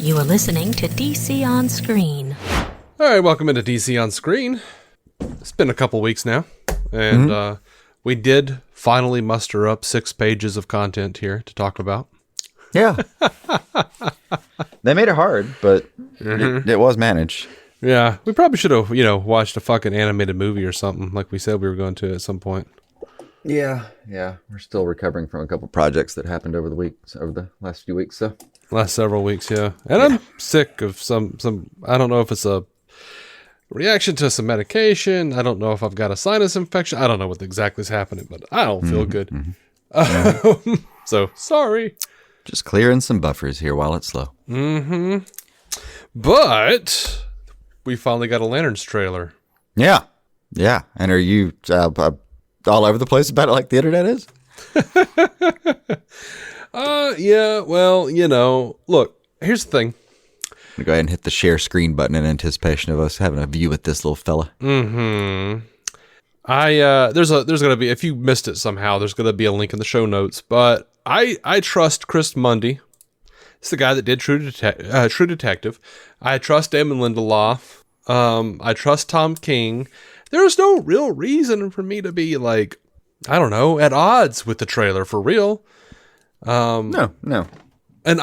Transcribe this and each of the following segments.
You are listening to DC On Screen. All right, welcome into DC On Screen. It's been a couple weeks now, and we did finally muster up 6 pages of content here to talk about. Yeah. They made it hard, but it was managed. Yeah, we probably should have, watched a fucking animated movie or something like we said we were going to at some point. Yeah. We're still recovering from a couple projects that happened over the last few weeks, so. Last several weeks, yeah. And I'm sick of some, I don't know if it's a reaction to some medication. I don't know if I've got a sinus infection. I don't know what exactly is happening, but I don't feel good. So, sorry. Just clearing some buffers here while it's slow. But we finally got a Lanterns trailer. Yeah. And are you all over the place about it like the internet is? Yeah, well, look, here's the thing. I'm gonna go ahead and hit the share screen button in anticipation of us having a view with this little fella. There's gonna be, if you missed it somehow, there's gonna be a link in the show notes, but I trust Chris Mundy. It's the guy that did True Detective. I trust Damon Lindelof. I trust Tom King. There's no real reason for me to be like, I don't know, at odds with the trailer for real. No. And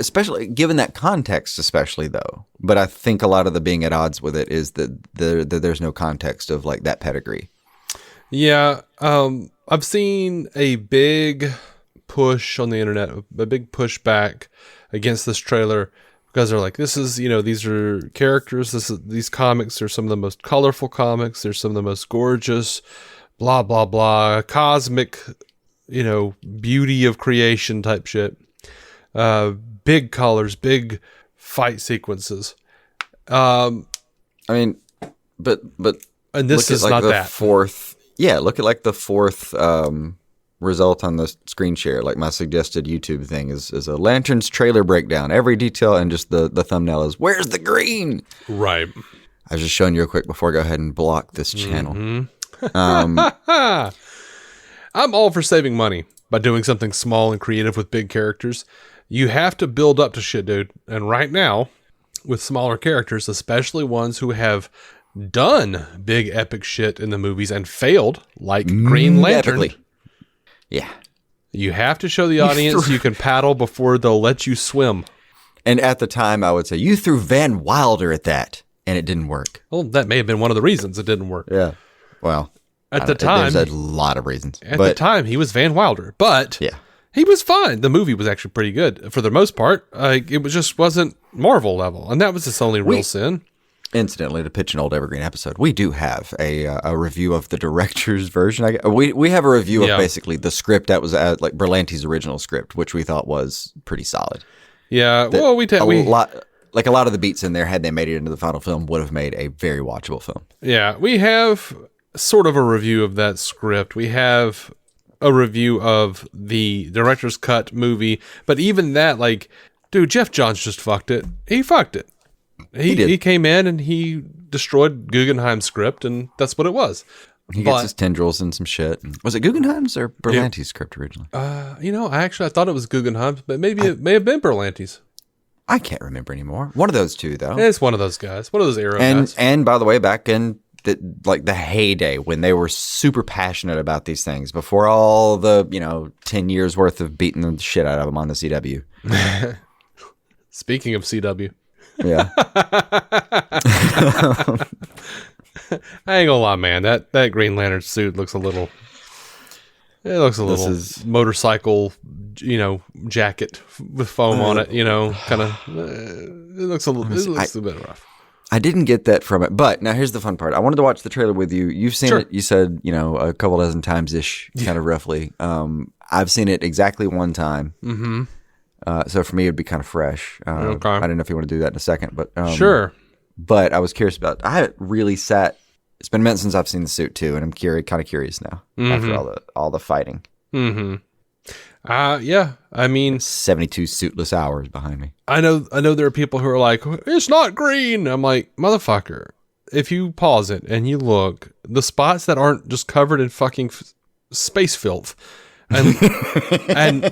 especially given that context, especially though. But I think a lot of the being at odds with it is that there's no context of like that pedigree. Yeah. I've seen a big push on the internet, a big pushback against this trailer because they're like, this is, these are characters. These comics are some of the most colorful comics. They're some of the most gorgeous, blah, blah, blah, cosmic, beauty of creation type shit. Big colors, big fight sequences. But and this is not that. Look at like the fourth result on the screen share. Like my suggested YouTube thing is a Lanterns trailer breakdown. Every detail and just the thumbnail is, where's the green? Right. I was just showing you real quick before I go ahead and block this channel. I'm all for saving money by doing something small and creative with big characters. You have to build up to shit, dude. And right now, with smaller characters, especially ones who have done big epic shit in the movies and failed, like Green Lantern. Epically. Yeah. You have to show the audience you can paddle before they'll let you swim. And at the time, I would say, you threw Van Wilder at that, and it didn't work. Well, that may have been one of the reasons it didn't work. Yeah. Well, at the time, there's a lot of reasons. At the time, he was Van Wilder, but yeah, he was fine. The movie was actually pretty good for the most part. It wasn't Marvel level, and that was his only real sin. Incidentally, to pitch an old evergreen episode, we do have a review of the director's version. We have a review of basically the script that was like Berlanti's original script, which we thought was pretty solid. Yeah, well, a lot of the beats in there, had they made it into the final film, would have made a very watchable film. Yeah, we have sort of a review of that script. We have a review of the director's cut movie, but even that, like, dude, Jeff Johns just fucked it. He fucked it. He came in and he destroyed Guggenheim's script, and that's what it was. He gets his tendrils and some shit. Was it Guggenheim's or Berlanti's script originally? I thought it was Guggenheim's, but maybe it may have been Berlanti's. I can't remember anymore. One of those two, though. It's one of those guys. One of those era guys. And by the way, back in the heyday when they were super passionate about these things, before all the 10 years worth of beating the shit out of them on the CW. Speaking of CW. Yeah. I ain't gonna lie, man. That Green Lantern suit looks a little. It looks a little motorcycle, jacket with foam on it. Kind of. It looks a bit rough. I didn't get that from it, but now here's the fun part. I wanted to watch the trailer with you. You've seen it. You said a couple dozen times ish, kind of roughly. I've seen it exactly one time. Mm-hmm. So for me, it'd be kind of fresh. Okay. I don't know if you want to do that in a second, but sure. But I was curious about. I haven't really sat. It's been a minute since I've seen the suit too, and I'm kind of curious now after all the fighting. Mm-hmm. Yeah. I mean, 72 suitless hours behind me. I know. There are people who are like, "It's not green." I'm like, motherfucker. If you pause it and you look, the spots that aren't just covered in fucking space filth. and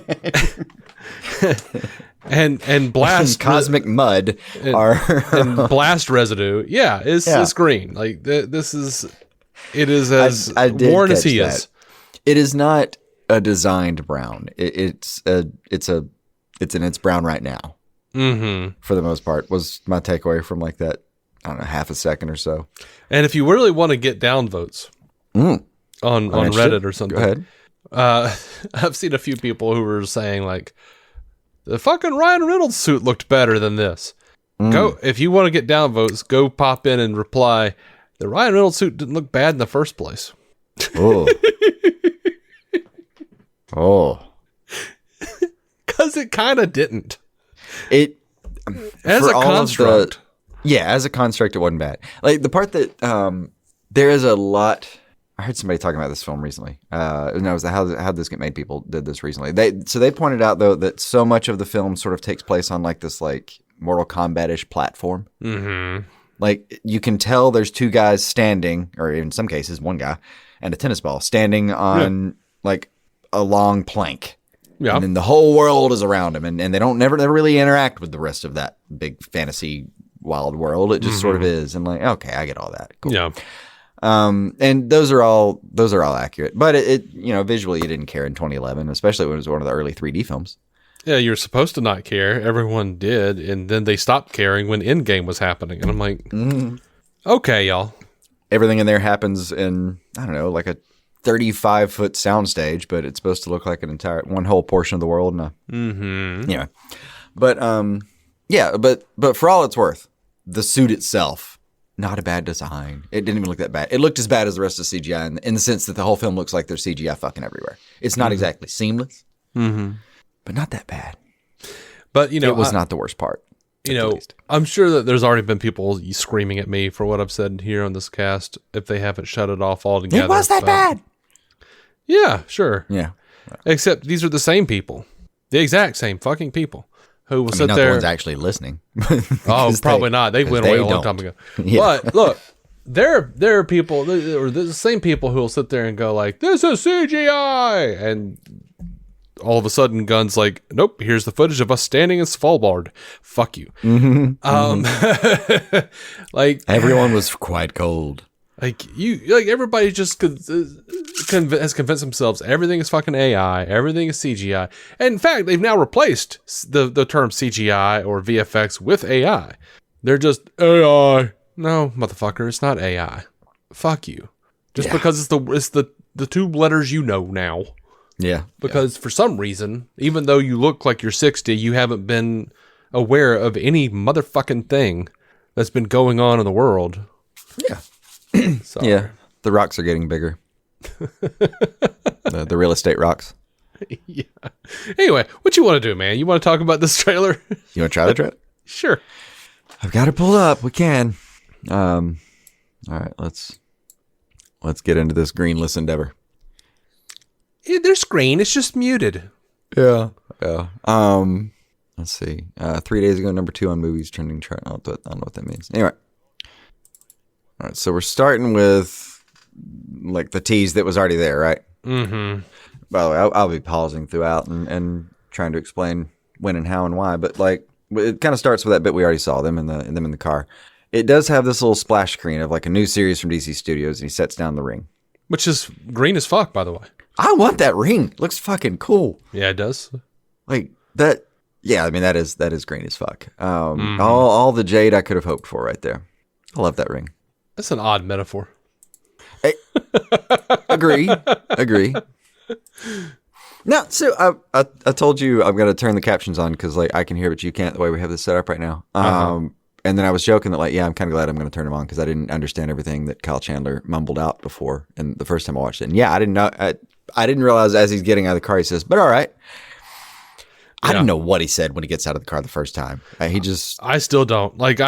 and blast cosmic mud and blast residue. Yeah, it's green. Like this is, it is as worn as he is. It is not a designed brown. It's in its brown right now. Mm-hmm. For the most part, was my takeaway from like that. I don't know, half a second or so. And if you really want to get down votes on Reddit or something, go ahead. I've seen a few people who were saying like, the fucking Ryan Reynolds suit looked better than this. Go, if you want to get down votes, go pop in and reply, the Ryan Reynolds suit didn't look bad in the first place. Oh. Because it kind of didn't. It as a construct. As a construct, it wasn't bad. Like the part that there is a lot. I heard somebody talking about this film recently. It was how this get made. People did this recently. They pointed out though that so much of the film sort of takes place on like this like Mortal Kombat-ish platform. Mm-hmm. Like you can tell there's two guys standing, or in some cases one guy and a tennis ball standing on like a long plank. Yeah. And then the whole world is around him, and they don't never really interact with the rest of that big fantasy wild world. It just sort of is, and like, okay, I get all that. Cool. Yeah. And those are all accurate, but it visually you didn't care in 2011, especially when it was one of the early 3D films. Yeah, you're supposed to not care. Everyone did, and then they stopped caring when Endgame was happening, and I'm like, okay, y'all. Everything in there happens in, I don't know, like a 35-foot soundstage, but it's supposed to look like one whole portion of the world. Yeah. But but for all it's worth, the suit itself, not a bad design. It didn't even look that bad. It looked as bad as the rest of CGI in the sense that the whole film looks like there's CGI fucking everywhere. It's not exactly seamless, but not that bad. But it was not the worst part. I'm sure that there's already been people screaming at me for what I've said here on this cast if they haven't shut it off altogether. It was that bad. Yeah, sure. Yeah. Except these are the same people, the exact same fucking people who will sit not there. The ones actually listening. Oh, probably not. They went away a long time ago. Yeah. But look, there are people, or the same people who will sit there and go like, "This is CGI," and all of a sudden, Gunn's like, "Nope, here's the footage of us standing in Svalbard. Fuck you." Like everyone was quite cold. Like everybody just has convinced themselves everything is fucking AI, everything is CGI. And in fact, they've now replaced the term CGI or VFX with AI. They're just AI. No, motherfucker, it's not AI. Fuck you. Just because it's the two letters now. Yeah. Because for some reason, even though you look like you're 60, you haven't been aware of any motherfucking thing that's been going on in the world. Yeah. Yeah, the rocks are getting bigger. the real estate rocks. Yeah. Anyway, what you want to do, man? You want to talk about this trailer? You want to try the trailer? Sure. I've got it pulled up. We can. All right, let's get into this greenless endeavor. There's screen. It's just muted. Yeah. Let's see. 3 days ago, number 2 on movies trending chart. I don't know what that means. Anyway. All right, so we're starting with like the tease that was already there, right? Mm-hmm. By the way, I'll be pausing throughout and trying to explain when and how and why, but like it kind of starts with that bit we already saw them in the car. It does have this little splash screen of like a new series from DC Studios, and he sets down the ring, which is green as fuck, by the way. I want that ring. It looks fucking cool. Yeah, it does. Like that. Yeah, I mean that is green as fuck. All the jade I could have hoped for right there. I love that ring. That's an odd metaphor. Hey, agree. No, so I told you I'm going to turn the captions on because like I can hear, but you can't the way we have this set up right now. And then I was joking that like, yeah, I'm kind of glad I'm going to turn them on because I didn't understand everything that Kyle Chandler mumbled out before. And the first time I watched it, and yeah, I didn't know. I didn't realize as he's getting out of the car, he says, "But all right." I didn't know what he said when he gets out of the car the first time. I still don't like.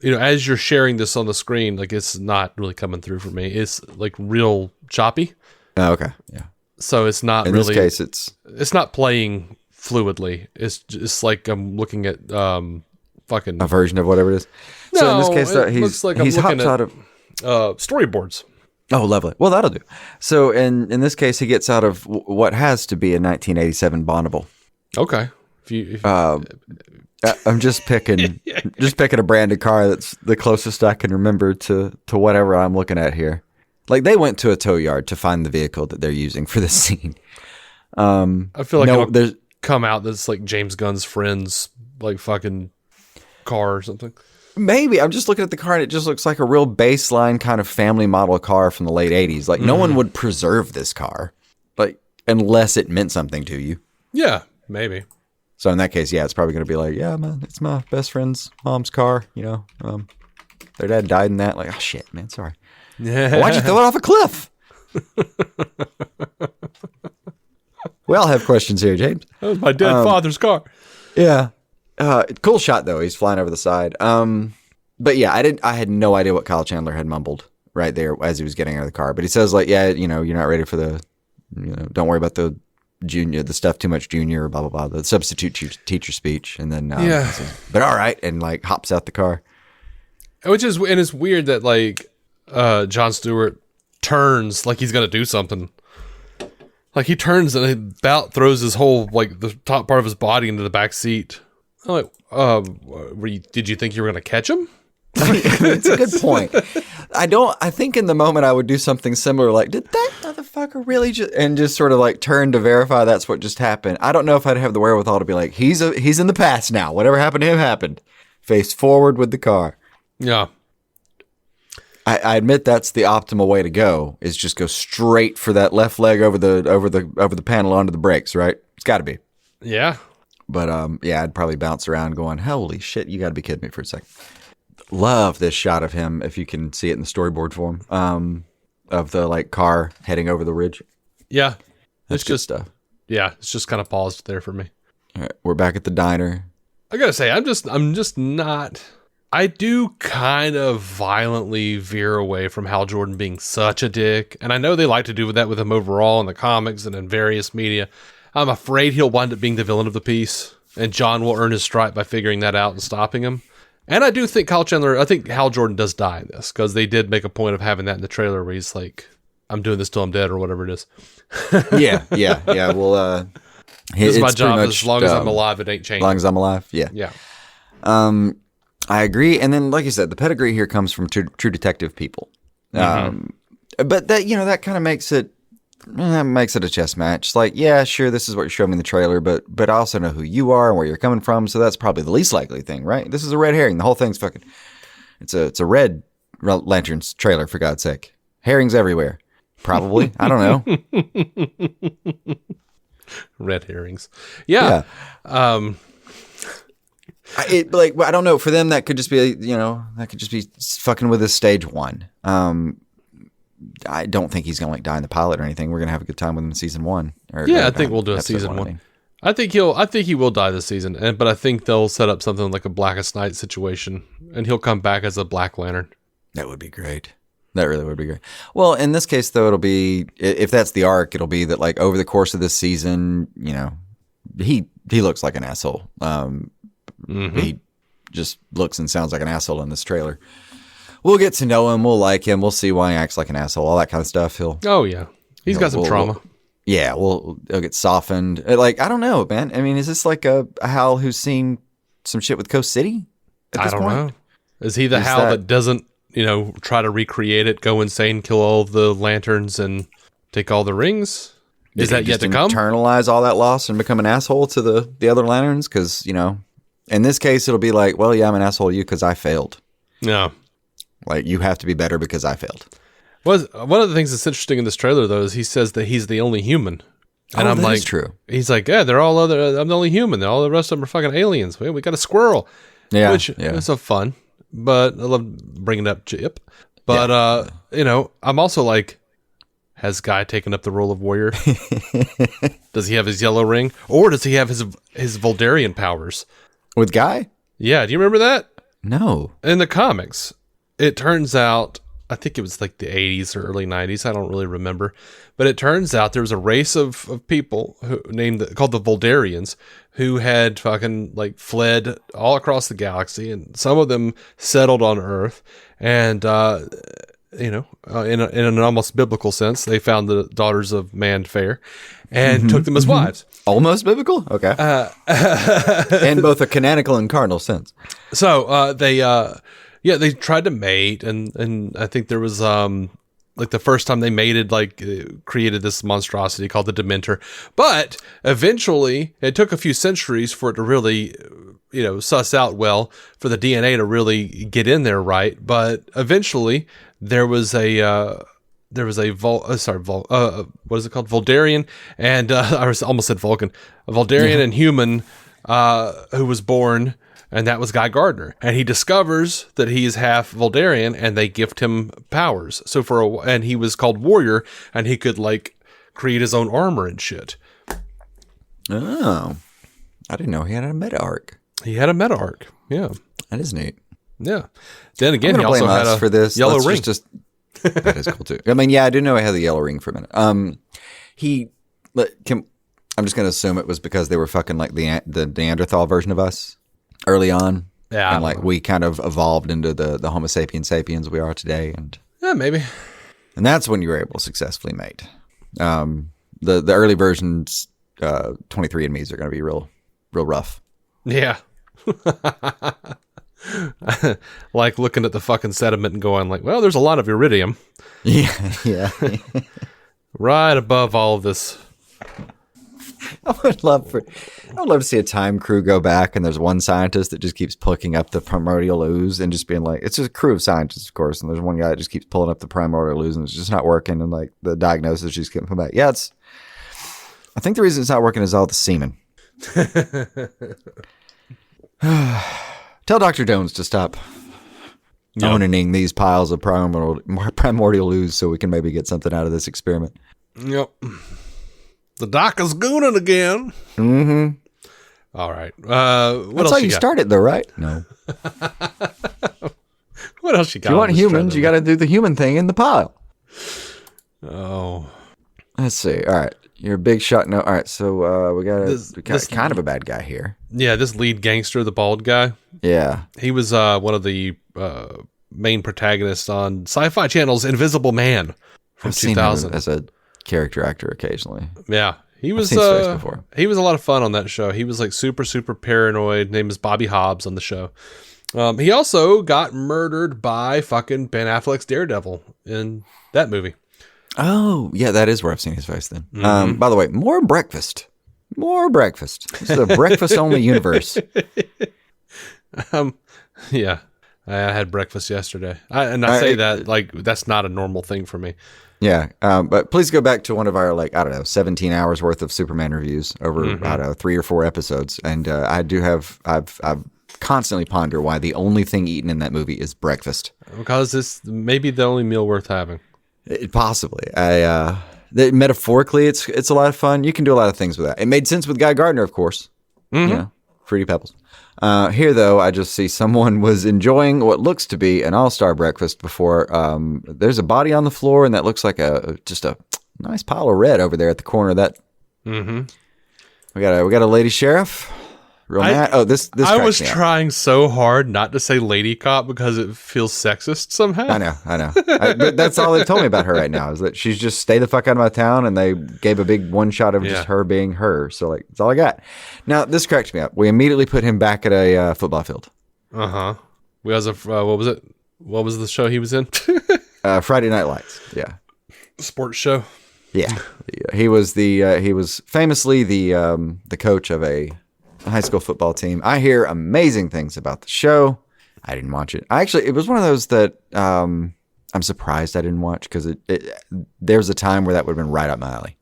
As you're sharing this on the screen, like it's not really coming through for me. It's like real choppy. Oh, okay. Yeah. So it's not in really. In this case, it's not playing fluidly. It's like I'm looking at fucking a version of whatever it is. No, so in this case, looks like he's hopped out of of storyboards. Oh, lovely. Well, that'll do. So in this case, he gets out of what has to be a 1987 Bonnable. Okay. I'm just picking a branded car that's the closest I can remember to whatever I'm looking at here. Like, they went to a tow yard to find the vehicle that they're using for this scene. I feel like it'll come out that's like James Gunn's friend's like fucking car or something. Maybe. I'm just looking at the car and it just looks like a real baseline kind of family model car from the late 80s. Like, no one would preserve this car, like, unless it meant something to you. Yeah, maybe. So in that case, yeah, it's probably going to be like, yeah, man, it's my best friend's mom's car. You know, their dad died in that. Like, oh shit, man, sorry. Yeah. Why'd you throw it off a cliff? We all have questions here, James. That was my dead father's car. Yeah. Cool shot though. He's flying over the side. But yeah, I had no idea what Kyle Chandler had mumbled right there as he was getting out of the car. But he says like, yeah, you know, you're not ready for don't worry about the stuff too much junior, blah, blah, blah, the substitute teacher speech. And then, says, but all right. And like hops out the car. And it's weird that like, Jon Stewart turns like he's going to do something. Like he turns and he about throws his whole, like the top part of his body into the back seat. I'm like, did you think you were going to catch him? It's a good point. I think in the moment I would do something similar, like, did that motherfucker really just sort of like turn to verify that's what just happened. I don't know if I'd have the wherewithal to be like, he's in the past now. Whatever happened to him happened. Face forward with the car. Yeah. I admit that's the optimal way to go, is just go straight for that left leg over the panel onto the brakes, right? It's got to be. Yeah. But yeah, I'd probably bounce around going, holy shit, you got to be kidding me for a second. Love this shot of him, if you can see it in the storyboard form, of the like car heading over the ridge. Yeah. That's just stuff. Yeah, it's just kind of paused there for me. All right, we're back at the diner. I gotta say, I'm just not. I do kind of violently veer away from Hal Jordan being such a dick, and I know they like to do that with him overall in the comics and in various media. I'm afraid he'll wind up being the villain of the piece, and John will earn his stripe by figuring that out and stopping him. And I do think I think Hal Jordan does die in this, because they did make a point of having that in the trailer where he's like, I'm doing this till I'm dead, or whatever it is. Yeah. Well, this is my job. As long as I'm alive, it ain't changing. As long as I'm alive, yeah. Yeah. I agree. And then, like you said, the pedigree here comes from true detective people. But that kind of makes it a chess match. It's like, yeah, sure, this is what you're showing me in the trailer, but I also know who you are and where you're coming from, so that's probably the least likely thing, right? This is a red herring. The whole thing's fucking... It's a Red Lantern's trailer, for God's sake. Herrings everywhere. Probably. I don't know. Red herrings. Yeah. I don't know. For them, that could just be, fucking with his stage one. I don't think he's going to like die in the pilot or anything. We're going to have a good time with him in season one. I think we'll do a season one. I think he will die this season, but I think they'll set up something like a Blackest Night situation, and he'll come back as a Black Lantern. That would be great. That really would be great. Well, in this case, though, it'll be, if that's the arc, it'll be that like over the course of this season, he looks like an asshole. He just looks and sounds like an asshole in this trailer. We'll get to know him. We'll like him. We'll see why he acts like an asshole. All that kind of stuff. He's got some trauma. He'll get softened. Like, I don't know, man. I mean, is this like a Hal who's seen some shit with Coast City at this point? I don't know. Is he the Hal that doesn't, try to recreate it, go insane, kill all of the lanterns, and take all the rings? Is that yet to come? Internalize all that loss and become an asshole to the other lanterns? Because, in this case, it'll be like, well, yeah, I'm an asshole to you because I failed. No. Like, you have to be better because I failed. One of the things that's interesting in this trailer, though, is he says that he's the only human. And I'm like, true. He's like, yeah, they're all other. I'm the only human. All the rest of them are fucking aliens. We got a squirrel. Yeah. Which is so fun. But I love bringing up Chip. But, I'm also like, has Guy taken up the role of warrior? Does he have his yellow ring? Or does he have his Voldarian powers? With Guy? Yeah. Do you remember that? No. In the comics, it turns out, I think it was like the 80s or early 90s. I don't really remember. But it turns out there was a race of people called the Voldarians who had fucking like fled all across the galaxy, and some of them settled on Earth. And in an almost biblical sense, they found the daughters of Man fair and took them as wives. Almost biblical? Okay. In both a canonical and cardinal sense. So they tried to mate, and I think there was like the first time they mated, like created this monstrosity called the Dementor. But eventually, it took a few centuries for it to really, suss out well, for the DNA to really get in there right. But eventually, there was a what is it called? Voldarian, and I almost said Vulcan. A Voldarian and human who was born. And that was Guy Gardner. And he discovers that he is half Voldarian, and they gift him powers. So and he was called Warrior, and he could like create his own armor and shit. Oh, I didn't know he had a meta arc. He had a meta arc. Yeah, that is neat. Yeah. Then again, he also had a for this yellow ring. That is cool too. I mean, yeah, I do know he had the yellow ring for a minute. I'm just gonna assume it was because they were fucking like the Neanderthal version of us. Early on, yeah, and like we kind of evolved into the Homo sapiens we are today, and yeah, maybe, and that's when you were able to successfully mate. The early versions, 23andMe's are going to be real rough. Yeah, like looking at the fucking sediment and going like, well, there's a lot of iridium. Yeah. Right above all of this. I would love to see a time crew go back, and there's one scientist that just keeps picking up the primordial ooze and just being like, it's just a crew of scientists, of course, and there's one guy that just keeps pulling up the primordial ooze and it's just not working, and like the diagnosis just keeps coming back. Yeah, I think the reason it's not working is all the semen. Tell Dr. Jones to stop owning these piles of primordial ooze so we can maybe get something out of this experiment. Yep. The doc is gooning again. Mm-hmm. All right. That's how you start it, though, right? No. What else you got? If you want humans, you got to do the human thing in the pile. Oh. Let's see. All right. You're a big shot. No. All right. So we got kind of a bad guy here. Yeah, this lead gangster, the bald guy. Yeah. He was one of the main protagonists on Sci-Fi Channel's Invisible Man from 2000. As a character actor occasionally. Yeah. He was he was a lot of fun on that show. He was like super paranoid. Name is Bobby Hobbs on the show. He also got murdered by fucking Ben Affleck's Daredevil in that movie. Oh, yeah, that is where I've seen his face then. Mm-hmm. By the way, more breakfast. This is a breakfast only universe. Yeah. I had breakfast yesterday. I say that like that's not a normal thing for me. Yeah, but please go back to one of our 17 hours worth of Superman reviews over 3 or 4 episodes, and I've constantly ponder why the only thing eaten in that movie is breakfast. Because it's maybe the only meal worth having. Possibly. Metaphorically, it's a lot of fun. You can do a lot of things with that. It made sense with Guy Gardner, of course. Mm-hmm. Fruity Pebbles. Here, though, I just see someone was enjoying what looks to be an all-star breakfast before there's a body on the floor, and that looks like just a nice pile of red over there at the corner of that. Mm-hmm. We got a lady sheriff. This I was trying so hard not to say lady cop because it feels sexist somehow. I know. But that's all they told me about her right now is that she's just stay the fuck out of my town, and they gave a big one shot of just her being her. So that's all I got. Now this cracked me up. We immediately put him back at a football field. What was it? What was the show he was in? Friday Night Lights. Yeah. Sports show. Yeah. He was famously the coach of a high school football team. I hear amazing things about the show. I didn't watch it. It was one of those that I'm surprised I didn't watch because there was a time where that would have been right up my alley.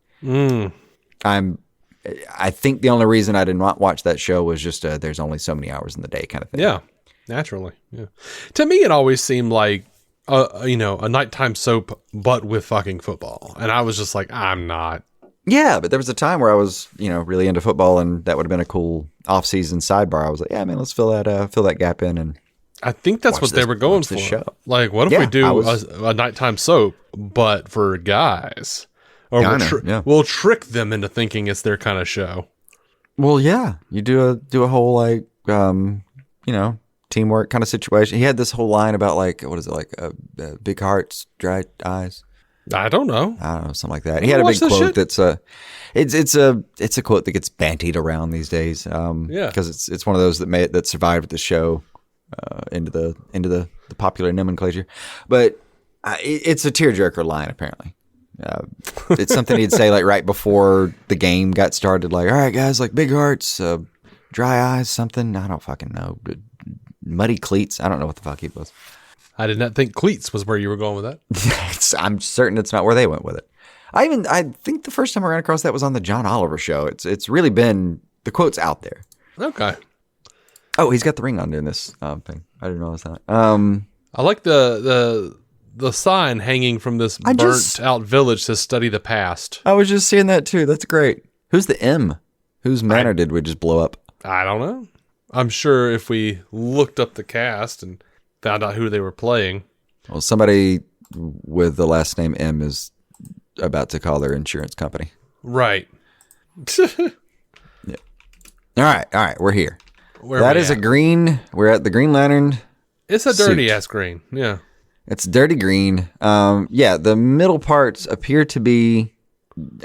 I think the only reason I did not watch that show was just there's only so many hours in the day kind of thing. Yeah, naturally. Yeah. To me, it always seemed like a nighttime soap, but with fucking football, and I was just like, I'm not. Yeah, but there was a time where I was, really into football, and that would have been a cool off-season sidebar. I was like, yeah, man, let's fill that gap in. And I think that's what they were going for. Show. Like, what if we do a nighttime soap, but for guys? Or we'll trick them into thinking it's their kind of show. Well, yeah, you do a whole teamwork kind of situation. He had this whole line about like, what is it, like big hearts, dry eyes. I don't know, something like that. He had a big quote that's it's a quote that gets bantied around these days. Because it's one of those that survived the show into the popular nomenclature, but it's a tearjerker line apparently. It's something he'd say like right before the game got started, like, all right guys, like big hearts, dry eyes, something, I don't fucking know, muddy cleats, I don't know what the fuck he was. I did not think cleats was where you were going with that. I'm certain it's not where they went with it. I think the first time I ran across that was on the John Oliver show. It's really been, the quote's out there. Okay. Oh, he's got the ring on in this thing. I didn't realize that. I like the sign hanging from this burnt out village to study the past. I was just seeing that too. That's great. Who's the M? Whose manor did we just blow up? I don't know. I'm sure if we looked up the cast and found out who they were playing. Well, somebody with the last name M is about to call their insurance company. Right. Yeah. All right. We're here. That is a green. We're at the Green Lantern. It's a dirty ass green. Yeah. It's dirty green. The middle parts appear to be,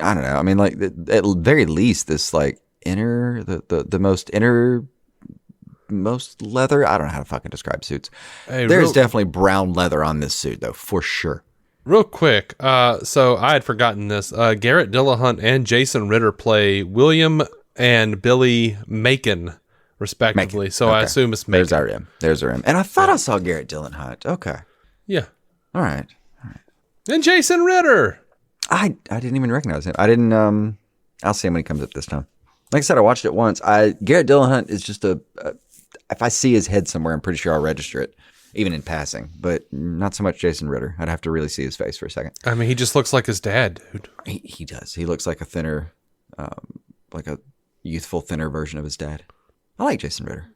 I don't know. I mean, like at very least this like inner, the most leather. I don't know how to fucking describe suits. Hey, there's definitely brown leather on this suit though, for sure. Real quick. So I had forgotten this. Garrett Dillahunt and Jason Ritter play William and Billy Macon, respectively. Macon. So Okay. I assume it's Macon. There's our M. And I thought I saw Garrett Dillahunt. Okay. Yeah. All right. And Jason Ritter. I didn't even recognize him. I didn't. I'll see him when he comes up this time. Like I said, I watched it once. Garrett Dillahunt is just if I see his head somewhere, I'm pretty sure I'll register it, even in passing. But not so much Jason Ritter. I'd have to really see his face for a second. I mean, he just looks like his dad, dude. He does. He looks like a thinner, like a youthful, thinner version of his dad. I like Jason Ritter.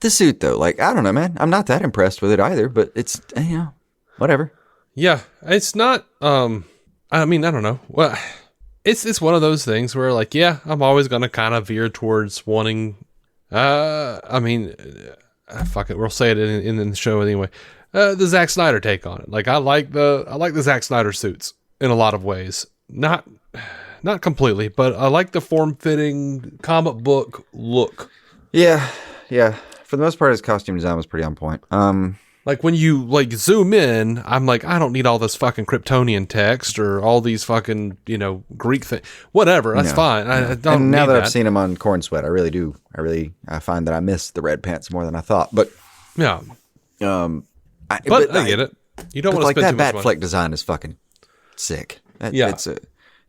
The suit, though, like, I don't know, man. I'm not that impressed with it either, but it's, whatever. Yeah, it's not, I mean, I don't know. Well, it's one of those things where, like, yeah, I'm always going to kind of veer towards wanting, fuck it, we'll say it in the show anyway. The Zack Snyder take on it. Like, I like the Zack Snyder suits in a lot of ways. Not completely, but I like the form-fitting comic book look. Yeah. For the most part, his costume design was pretty on point. Like when you like zoom in, I'm like, I don't need all this fucking Kryptonian text or all these fucking, Greek thing. Whatever, that's fine. I don't. And now need that I've seen him on Corn Sweat, I really do. I find that I miss the red pants more than I thought. But yeah, I get it. You don't want to like spend that too much Batfleck design is fucking sick. It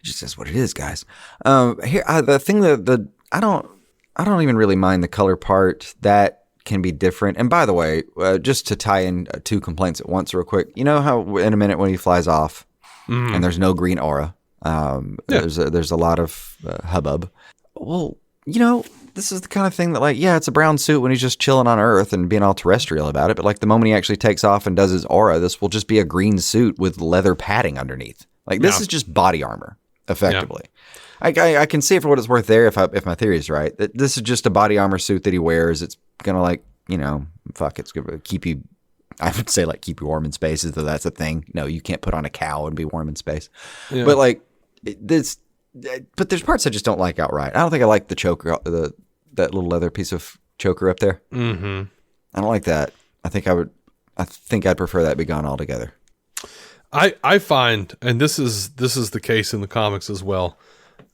just is what it is, guys. The thing that I don't even really mind the color part. That can be different. And by the way, just to tie in two complaints at once real quick, you know how in a minute when he flies off and there's no green aura, there's a lot of hubbub. Well, this is the kind of thing that like, yeah, it's a brown suit when he's just chilling on Earth and being all terrestrial about it. But like the moment he actually takes off and does his aura, this will just be a green suit with leather padding underneath. Like this is just body armor effectively. Yeah. I can see it for what it's worth there if my theory is right. That this is just a body armor suit that he wears. It's gonna it's gonna keep you. I would say like keep you warm in space, as though that's a thing. No, you can't put on a cowl and be warm in space. Yeah. But like this, but there's parts I just don't like outright. I don't think I like the choker, that little leather piece of choker up there. Mm-hmm. I don't like that. I think I'd prefer that be gone altogether. I find, and this is the case in the comics as well.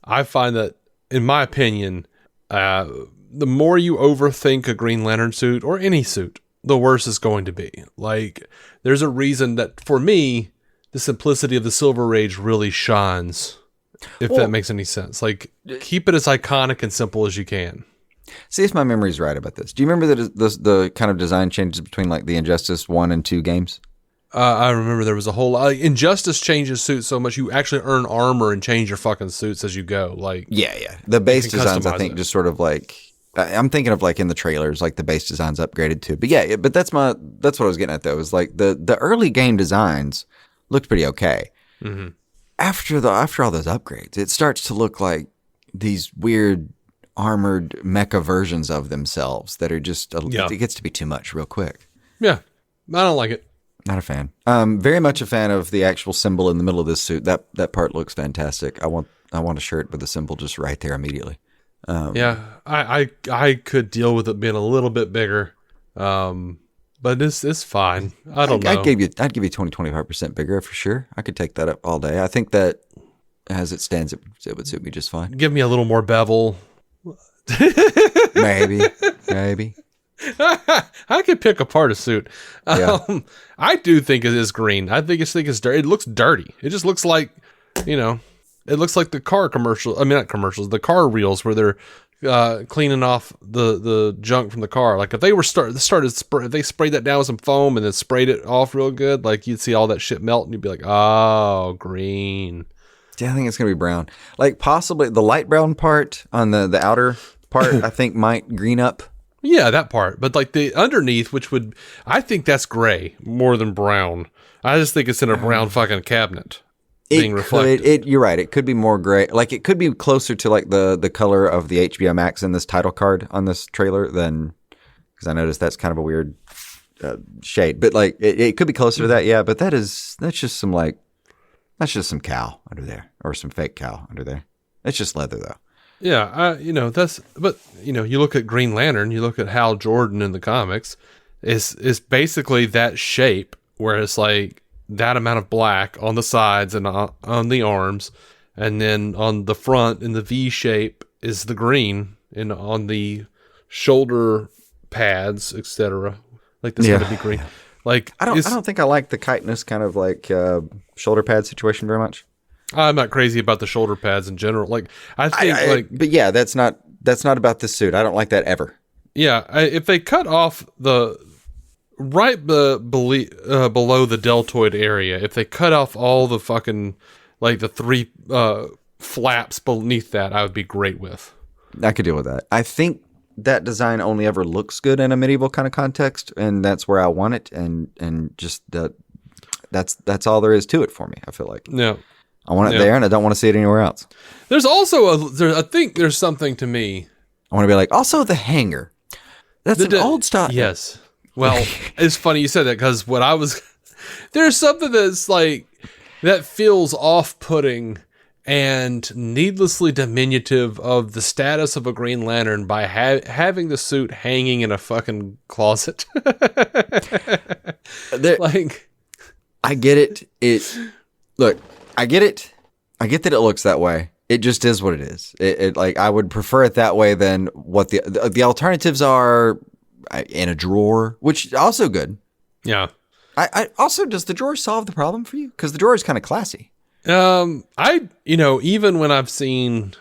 I find that, in my opinion, the more you overthink a Green Lantern suit or any suit, the worse it's going to be. Like, there's a reason that, for me, the simplicity of the Silver Age really shines, if that makes any sense. Like, keep it as iconic and simple as you can. See if my memory's right about this. Do you remember the kind of design changes between, like, the Injustice 1 and 2 games? I remember there was a whole Injustice changes suits so much you actually earn armor and change your fucking suits as you go. Like yeah. The base designs, I think, just sort of like I'm thinking of like in the trailers, like the base designs upgraded too. But yeah, but that's what I was getting at though. Is like the early game designs looked pretty okay. Mm-hmm. After all those upgrades, it starts to look like these weird armored mecha versions of themselves that are just, it gets to be too much real quick. Yeah. I don't like it. Not a fan. Very much a fan of the actual symbol in the middle of this suit. That part looks fantastic. I want a shirt with the symbol just right there immediately. I could deal with it being a little bit bigger. But it's fine. I don't know. I'd give you 20-25% bigger for sure. I could take that up all day. I think that as it stands, it would suit me just fine. Give me a little more bevel. Maybe. I could pick apart a suit. Yeah. I do think it is green. I think it's dirty. It looks dirty. It just looks like, it looks like the car commercial. I mean, not commercials, the car reels where they're cleaning off the junk from the car. Like if they were if they sprayed that down with some foam and then sprayed it off real good, like you'd see all that shit melt and you'd be like, oh, green. Yeah, I think it's gonna be brown. Like possibly the light brown part on the outer part, I think might green up. Yeah, that part. But like the underneath, I think that's gray more than brown. I just think it's in a brown fucking cabinet. Being reflected. You're right. It could be more gray. Like it could be closer to like the color of the HBO Max in this title card on this trailer than, because I noticed that's kind of a weird shade. But like it could be closer to that. Yeah, but that's just some cow under there or some fake cow under there. It's just leather though. Yeah, you look at Green Lantern. You look at Hal Jordan in the comics. Is basically that shape where it's like that amount of black on the sides and on the arms, and then on the front in the V shape is the green, and on the shoulder pads, etc. Like this would be green. Like I don't think I like the chitinous kind of like shoulder pad situation very much. I'm not crazy about the shoulder pads in general. Like I think but yeah, that's not about this suit. I don't like that ever. Yeah, if they cut off the below the deltoid area, if they cut off all the fucking like the three flaps beneath that, I would be great with. I could deal with that. I think that design only ever looks good in a medieval kind of context, and that's where I want it. And just that's all there is to it for me. I feel like I want it there, and I don't want to see it anywhere else. There's also I think there's something to me. I want to be like also the hanger. That's an old style. Yes. Well, it's funny you said that because there's something that's like, that feels off-putting and needlessly diminutive of the status of a Green Lantern by having the suit hanging in a fucking closet. Like, I get it. I get it. I get that it looks that way. It just is what it is. It like, I would prefer it that way than what the alternatives are. In a drawer, which is also good. Yeah. I also, does the drawer solve the problem for you? Because the drawer is kind of classy. Even when I've seen,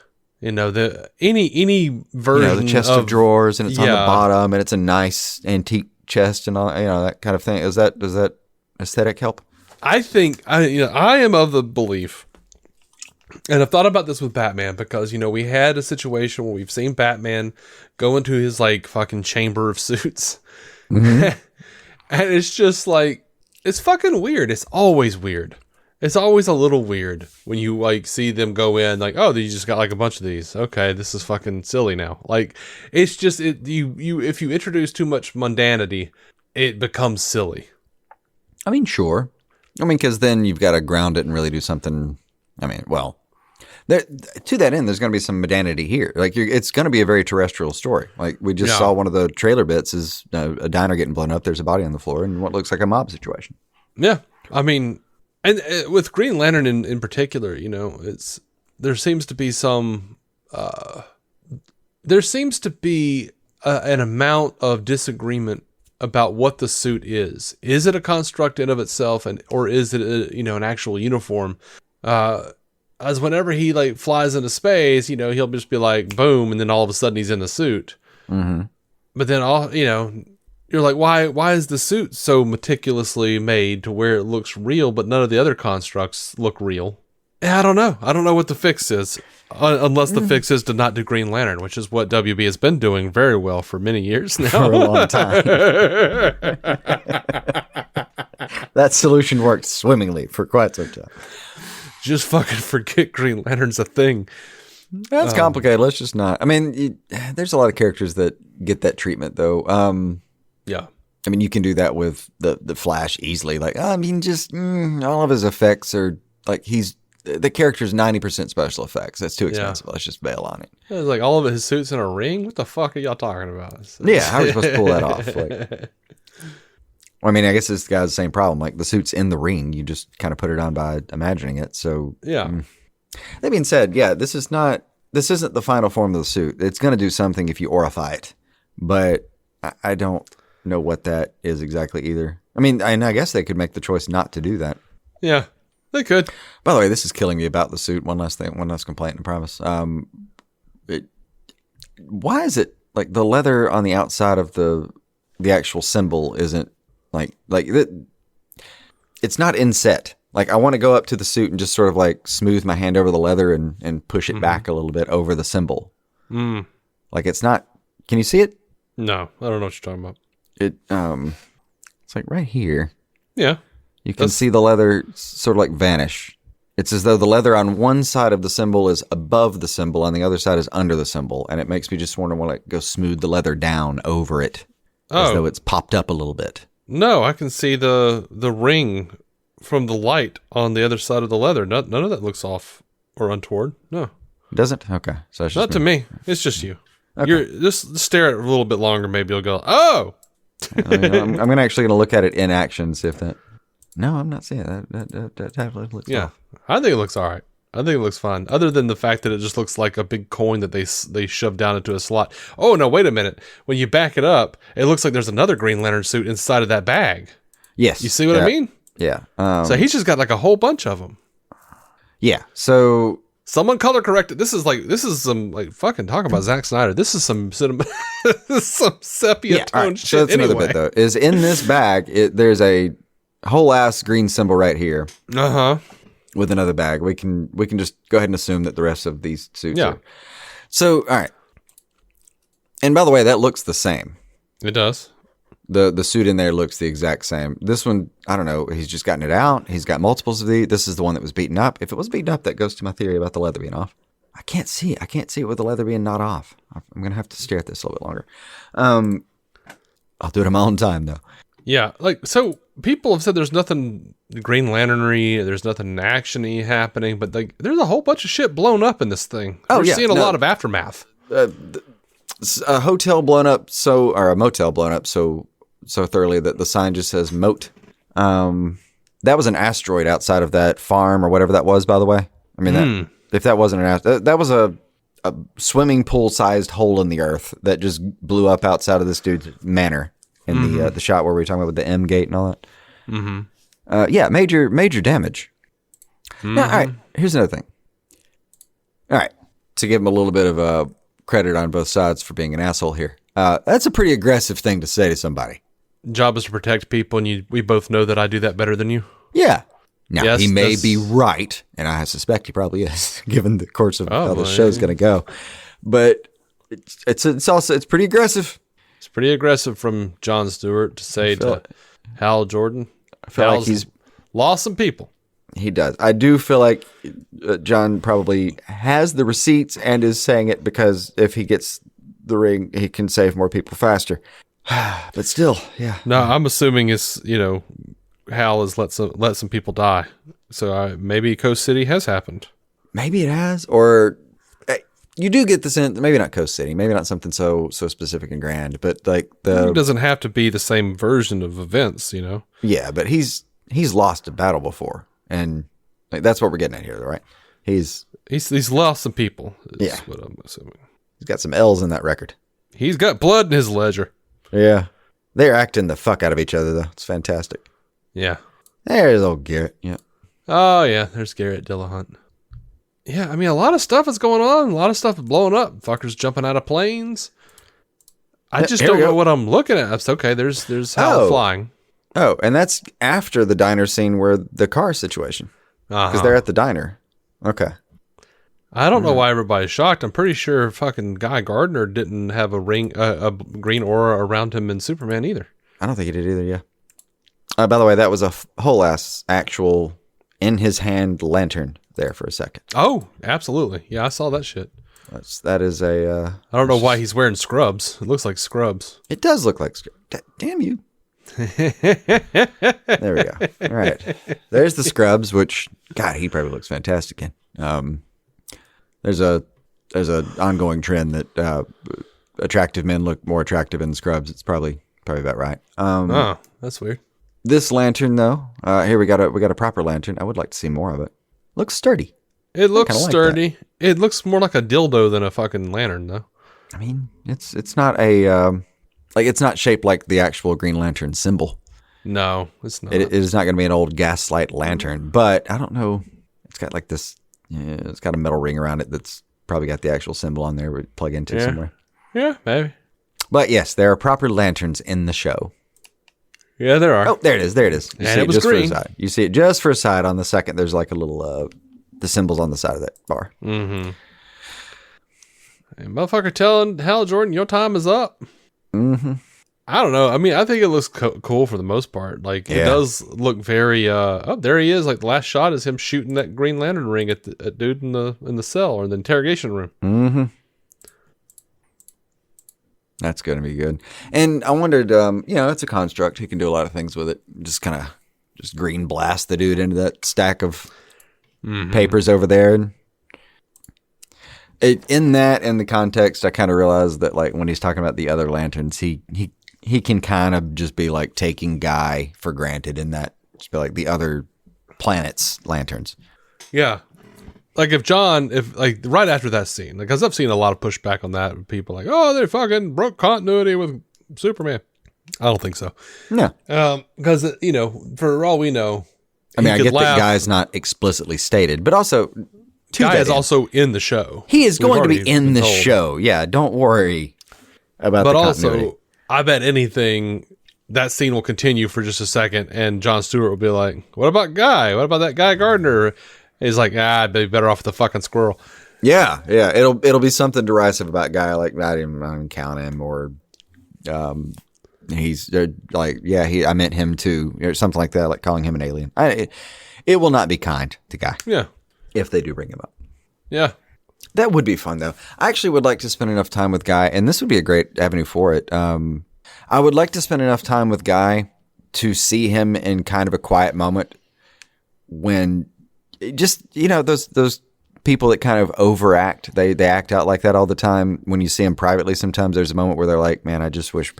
any version the chest of drawers and it's on the bottom and it's a nice antique chest and all, that kind of thing. Does that aesthetic help? I think I am of the belief, and I've thought about this with Batman because, we had a situation where we've seen Batman go into his like fucking chamber of suits. Mm-hmm. And it's just like, it's fucking weird. It's always weird. It's always a little weird when you like see them go in like, oh, you just got like a bunch of these. Okay, this is fucking silly now. Like, it's just, if you introduce too much mundanity, it becomes silly. I mean, sure. Because then you've got to ground it and really do something. To that end, there's going to be some mundanity here. Like, it's going to be a very terrestrial story. Like, we just saw one of the trailer bits is a diner getting blown up. There's a body on the floor and what looks like a mob situation. Yeah. And with Green Lantern in particular, there seems to be some, an amount of disagreement about what the suit is. Is it a construct in of itself, or is it an actual uniform? As whenever he like flies into space, he'll just be like boom, and then all of a sudden he's in a suit. Mm-hmm. But then you're like, why is the suit so meticulously made to where it looks real, but none of the other constructs look real? I don't know. I don't know what the fix is, unless the fix is to not do Green Lantern, which is what WB has been doing very well for many years now. For a long time. That solution worked swimmingly for quite some time. Just fucking forget Green Lantern's a thing. That's complicated. Let's just not. I mean, there's a lot of characters that get that treatment, though. Yeah. I mean, you can do that with the Flash easily. Like, I mean, just all of his effects are like the character's 90% special effects. That's too expensive. Let's just bail on it. It's like all of his suits in a ring. What the fuck are y'all talking about? Yeah, how are you supposed to pull that off? Like, well, I mean, I guess this guy's the same problem. Like the suit's in the ring. You just kind of put it on by imagining it. So yeah. That being said, yeah, this isn't the final form of the suit. It's going to do something if you orify it, but I don't know what that is exactly either. I mean, and I guess they could make the choice not to do that. Yeah, they could. By the way, this is killing me about the suit. One last complaint, I promise. Why is it like the leather on the outside of the actual symbol isn't like it's not inset? Like I want to go up to the suit and just sort of like smooth my hand over the leather and push it back a little bit over the symbol. Like it's not. Can you see it? No, I don't know what you're talking about. It's like right here. Yeah. You can see the leather sort of like vanish. It's as though the leather on one side of the symbol is above the symbol, on the other side is under the symbol, and it makes me just want to like go smooth the leather down over it, as though it's popped up a little bit. No, I can see the ring from the light on the other side of the leather. None of that looks off or untoward. No, it doesn't. Okay, so it's just not to me. It's just you. Okay. You're just stare at it a little bit longer. Maybe you'll go, oh. I'm actually gonna look at it in action and see if that. No, I'm not seeing it. That definitely looks. Yeah, off. I think it looks all right. I think it looks fine. Other than the fact that it just looks like a big coin that they shove down into a slot. Oh no, wait a minute. When you back it up, it looks like there's another Green Lantern suit inside of that bag. Yes, you see what I mean? Yeah. So he's just got like a whole bunch of them. Yeah. So. Someone color corrected. This is some like fucking talking about Zack Snyder. This is some cinema, some sepia tone shit. So that's another bit though. Is in this bag, there's a whole ass green symbol right here. With another bag, we can just go ahead and assume that the rest of these suits. Yeah. So all right. And by the way, that looks the same. It does. The suit in there looks the exact same. This one, I don't know. He's just gotten it out. He's got multiples of these. This is the one that was beaten up. If it was beaten up, that goes to my theory about the leather being off. I can't see it with the leather being not off. I'm going to have to stare at this a little bit longer. I'll do it in my own time, though. Yeah. Like, so people have said there's nothing Green Lantern-y, there's nothing action-y happening, but like, there's a whole bunch of shit blown up in this thing. We're seeing a lot of aftermath. A hotel blown up or a motel blown up so thoroughly that the sign just says moat. That was an asteroid outside of that farm or whatever that was, by the way. I mean, if that wasn't an asteroid, that was a swimming pool sized hole in the earth that just blew up outside of this dude's manor in the shot where we were talking about with the M gate and all that. Yeah, major damage. Now, all right, here's another thing. All right, to give him a little bit of credit on both sides for being an asshole here. That's a pretty aggressive thing to say to somebody. Job is to protect people, and we both know that I do that better than you. Yeah. Now, he may be right, and I suspect he probably is, given the course of how the show's going to go. But it's pretty aggressive. It's pretty aggressive from Jon Stewart to say to Hal Jordan. I feel like he's lost some people. He does. I do feel like John probably has the receipts and is saying it because if he gets the ring, he can save more people faster. But still, yeah. No, I'm assuming Hal has let some people die. So maybe Coast City has happened. Maybe it has, or you do get the sense. Maybe not Coast City. Maybe not something so specific and grand. But like it doesn't have to be the same version of events, Yeah, but he's lost a battle before, and like that's what we're getting at here, right? He's lost some people. Yeah, what I'm assuming. He's got some L's in that record. He's got blood in his ledger. Yeah. They're acting the fuck out of each other, though. It's fantastic. Yeah. There's old Garrett. Yeah. Oh, yeah. There's Garrett Dillahunt. Yeah, I mean, a lot of stuff is going on. A lot of stuff is blowing up. Fuckers jumping out of planes. I just don't know what I'm looking at. It's okay. There's Hal flying. Oh, and that's after the diner scene where the car situation. Because they're at the diner. Okay. I don't know why everybody's shocked. I'm pretty sure fucking Guy Gardner didn't have a green aura around him in Superman either. I don't think he did either, yeah. By the way, that was a whole ass actual in his hand lantern there for a second. Oh, absolutely. Yeah, I saw that shit. That is a. I don't know why he's wearing scrubs. It looks like scrubs. It does look like scrubs. Damn you. There we go. All right. There's the scrubs, which, God, he probably looks fantastic in. There's a ongoing trend that attractive men look more attractive in the scrubs. It's probably about right. Oh, that's weird. This lantern, though, here we got a proper lantern. I would like to see more of it. Looks sturdy. It looks sturdy. It looks more like a dildo than a fucking lantern, though. I mean, it's not a it's not shaped like the actual Green Lantern symbol. No, it's not. It is not going to be an old gaslight lantern, but I don't know. It's got like this. Yeah, it's got a metal ring around it that's probably got the actual symbol on there we plug into somewhere. Yeah, maybe. But yes, there are proper lanterns in the show. Yeah, there are. Oh, there it is. You and see it was just green. For a side. You see it just for a side. On the second, there's like a little the symbols on the side of that bar. Mm-hmm. Hey, motherfucker telling Hal Jordan, your time is up. Mm-hmm. I don't know. I mean, I think it looks cool for the most part. Like, it does look very, oh, there he is. Like, the last shot is him shooting that Green Lantern ring at dude in the cell or the interrogation room. Mm-hmm. That's going to be good. And I wondered, it's a construct. He can do a lot of things with it. Just kind of green blast the dude into that stack of papers over there. In the context, I kind of realized that, like, when he's talking about the other lanterns, he can kind of just be like taking Guy for granted in that, just be like the other planet's lanterns. Yeah. Like right after that scene, because I've seen a lot of pushback on that. People like, oh, they fucking broke continuity with Superman. I don't think so. No. Because, for all we know. I mean, I get that Guy's not explicitly stated, but also. Guy is also in the show. He is going to be in the show. Yeah, don't worry about the continuity. But also, I bet anything, that scene will continue for just a second, and Jon Stewart will be like, what about Guy? What about that Guy Gardner? He's like, I'd be better off with the fucking squirrel. Yeah. It'll be something derisive about Guy, like, I didn't even count him, or he's like, I meant him too, or something like that, like calling him an alien. It will not be kind to Guy. Yeah. If they do bring him up. Yeah. That would be fun, though. I actually would like to spend enough time with Guy, and this would be a great avenue for it. I would like to spend enough time with Guy to see him in kind of a quiet moment when just, those people that kind of overact, they act out like that all the time. When you see them privately, sometimes there's a moment where they're like, man, I just wish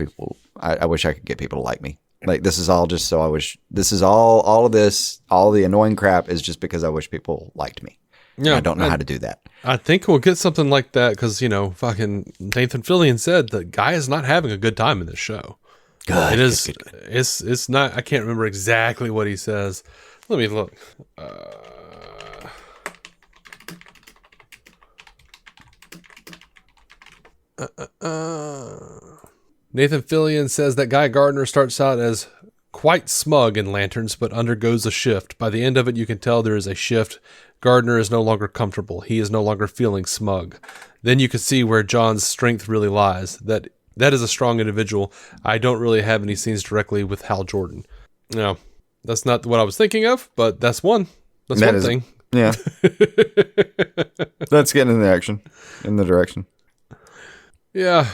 I wish I could get people to like me. Like, this is all just so I wish, this is all of this, all the annoying crap is just because I wish people liked me. Yeah. I don't know how to do that. I think we'll get something like that because, fucking Nathan Fillion said the Guy is not having a good time in this show. Good. It is, good. It's not, I can't remember exactly what he says. Let me look. Nathan Fillion says that Guy Gardner starts out as quite smug in Lanterns, but undergoes a shift. By the end of it, you can tell there is a shift. Gardner is no longer comfortable. He is no longer feeling smug. Then you can see where John's strength really lies. That is a strong individual. I don't really have any scenes directly with Hal Jordan. No, that's not what I was thinking of, but that's one. That's one thing. Yeah. That's getting in the direction. Yeah.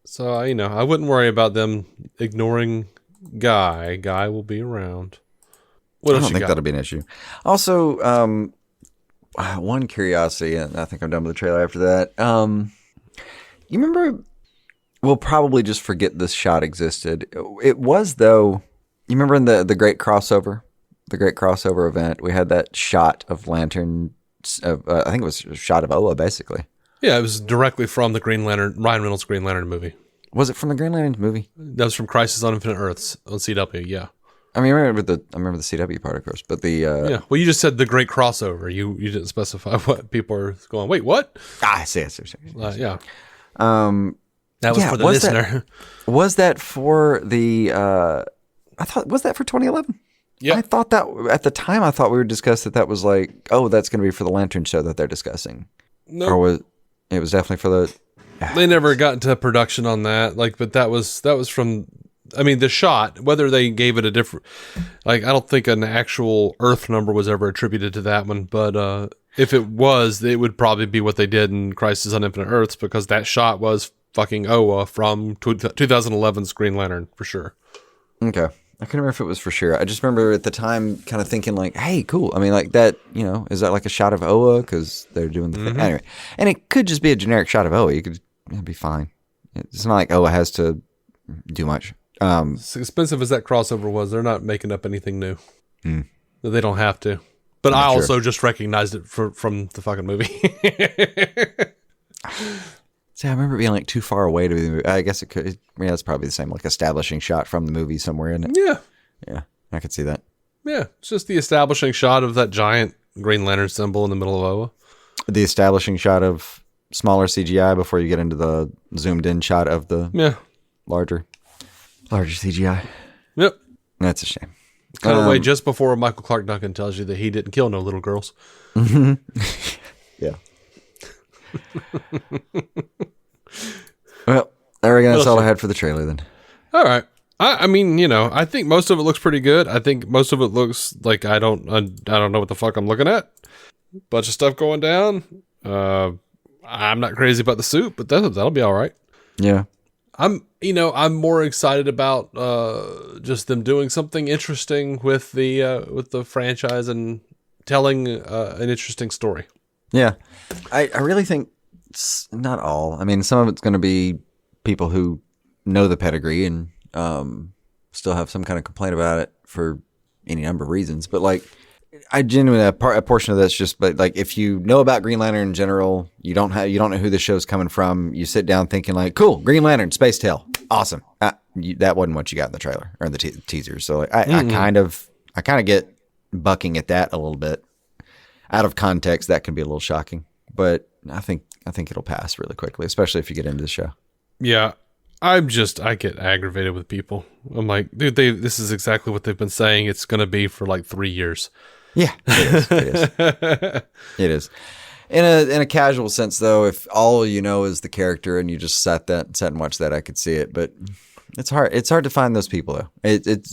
So, I wouldn't worry about them ignoring Guy. Guy will be around. What else I don't think that'll be an issue. Also, one curiosity, and I think I'm done with the trailer after that. You remember, we'll probably just forget this shot existed. It was, though, you remember in the great crossover event, we had that shot of Lantern, I think it was a shot of Oa, basically. Yeah, it was directly from the Green Lantern, Ryan Reynolds' Green Lantern movie. Was it from the Green Lantern movie? That was from Crisis on Infinite Earths on CW, yeah. I mean, I remember the CW part, of course, but the... yeah, well, you just said the great crossover. You didn't specify what people are going, wait, what? I see. Yeah. That was for the listener. Was that for the... was that for 2011? Yeah. I thought that, at the time, I thought we were discussing that was like, oh, that's going to be for the Lantern show that they're discussing. No. Or it was definitely for the... They never got into production on that. But that was from, the shot, whether they gave it a different, I don't think an actual Earth number was ever attributed to that one, but If it was, it would probably be what they did in Crisis on Infinite Earths, because that shot was fucking Oa from 2011's Green Lantern, for sure. Okay. I can't remember if it was for sure. I just remember at the time kind of thinking like, hey, cool. I mean, like that, is that like a shot of Oa? Because they're doing the thing. Anyway. And it could just be a generic shot of Oa. It'd be fine. It's not like Oa has to do much. As expensive as that crossover was, they're not making up anything new. They don't have to. But I also just recognized it from the fucking movie. See, I remember it being like too far away to be the movie. I guess it could. Yeah, it's probably the same like establishing shot from the movie somewhere in it. Yeah, I could see that. Yeah, it's just the establishing shot of that giant Green Lantern symbol in the middle of Oa. The establishing shot of smaller CGI before you get into the zoomed in shot of the larger CGI. Yep, that's a shame. Cut away just before Michael Clark Duncan tells you that he didn't kill no little girls. Yeah. Well, there we go. That's all I had for the trailer then. All right. I mean, I think most of it looks pretty good. I think most of it looks like I don't know what the fuck I'm looking at. Bunch of stuff going down. I'm not crazy about the suit, but that'll be all right. Yeah. I'm more excited about just them doing something interesting with the franchise and telling an interesting story. Yeah, I really think it's not all. I mean, some of it's going to be people who know the pedigree and still have some kind of complaint about it for any number of reasons. But like, I genuinely a portion of that's just, but like, if you know about Green Lantern in general, you don't know who the show's coming from. You sit down thinking like, cool, Green Lantern, Space Tale, awesome. That wasn't what you got in the trailer or in the teaser. So like, I kind of get bucking at that a little bit. Out of context, that can be a little shocking, but I think it'll pass really quickly, especially if you get into the show. Yeah, I get aggravated with people. I'm like, dude, this is exactly what they've been saying it's going to be for like 3 years. Yeah, it is. It is. In a casual sense, though, if all you know is the character and you just sat and watched that, I could see it. But it's hard. It's hard to find those people, though.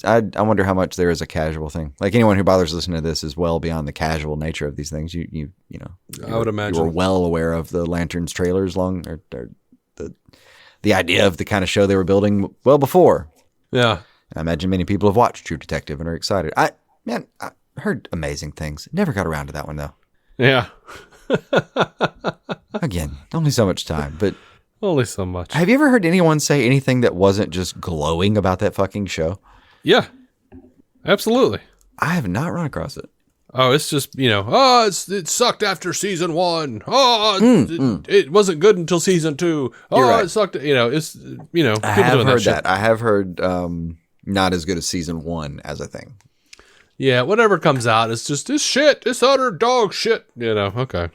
I wonder how much there is a casual thing. Like anyone who bothers listening to this is well beyond the casual nature of these things. You know. I would imagine you were well aware of the Lanterns trailers or the idea of the kind of show they were building well before. Yeah. I imagine many people have watched True Detective and are excited. I heard amazing things. Never got around to that one though. Yeah. Again, only so much time, but only so much. Have you ever heard anyone say anything that wasn't just glowing about that fucking show? Yeah. Absolutely. I have not run across it. Oh, it's just, it sucked after season 1. Oh, it wasn't good until season 2. Oh, right. It sucked. It's, I have heard that. I have heard not as good as season 1 as a thing. Yeah, whatever comes out, it's shit. It's utter dog shit. Okay.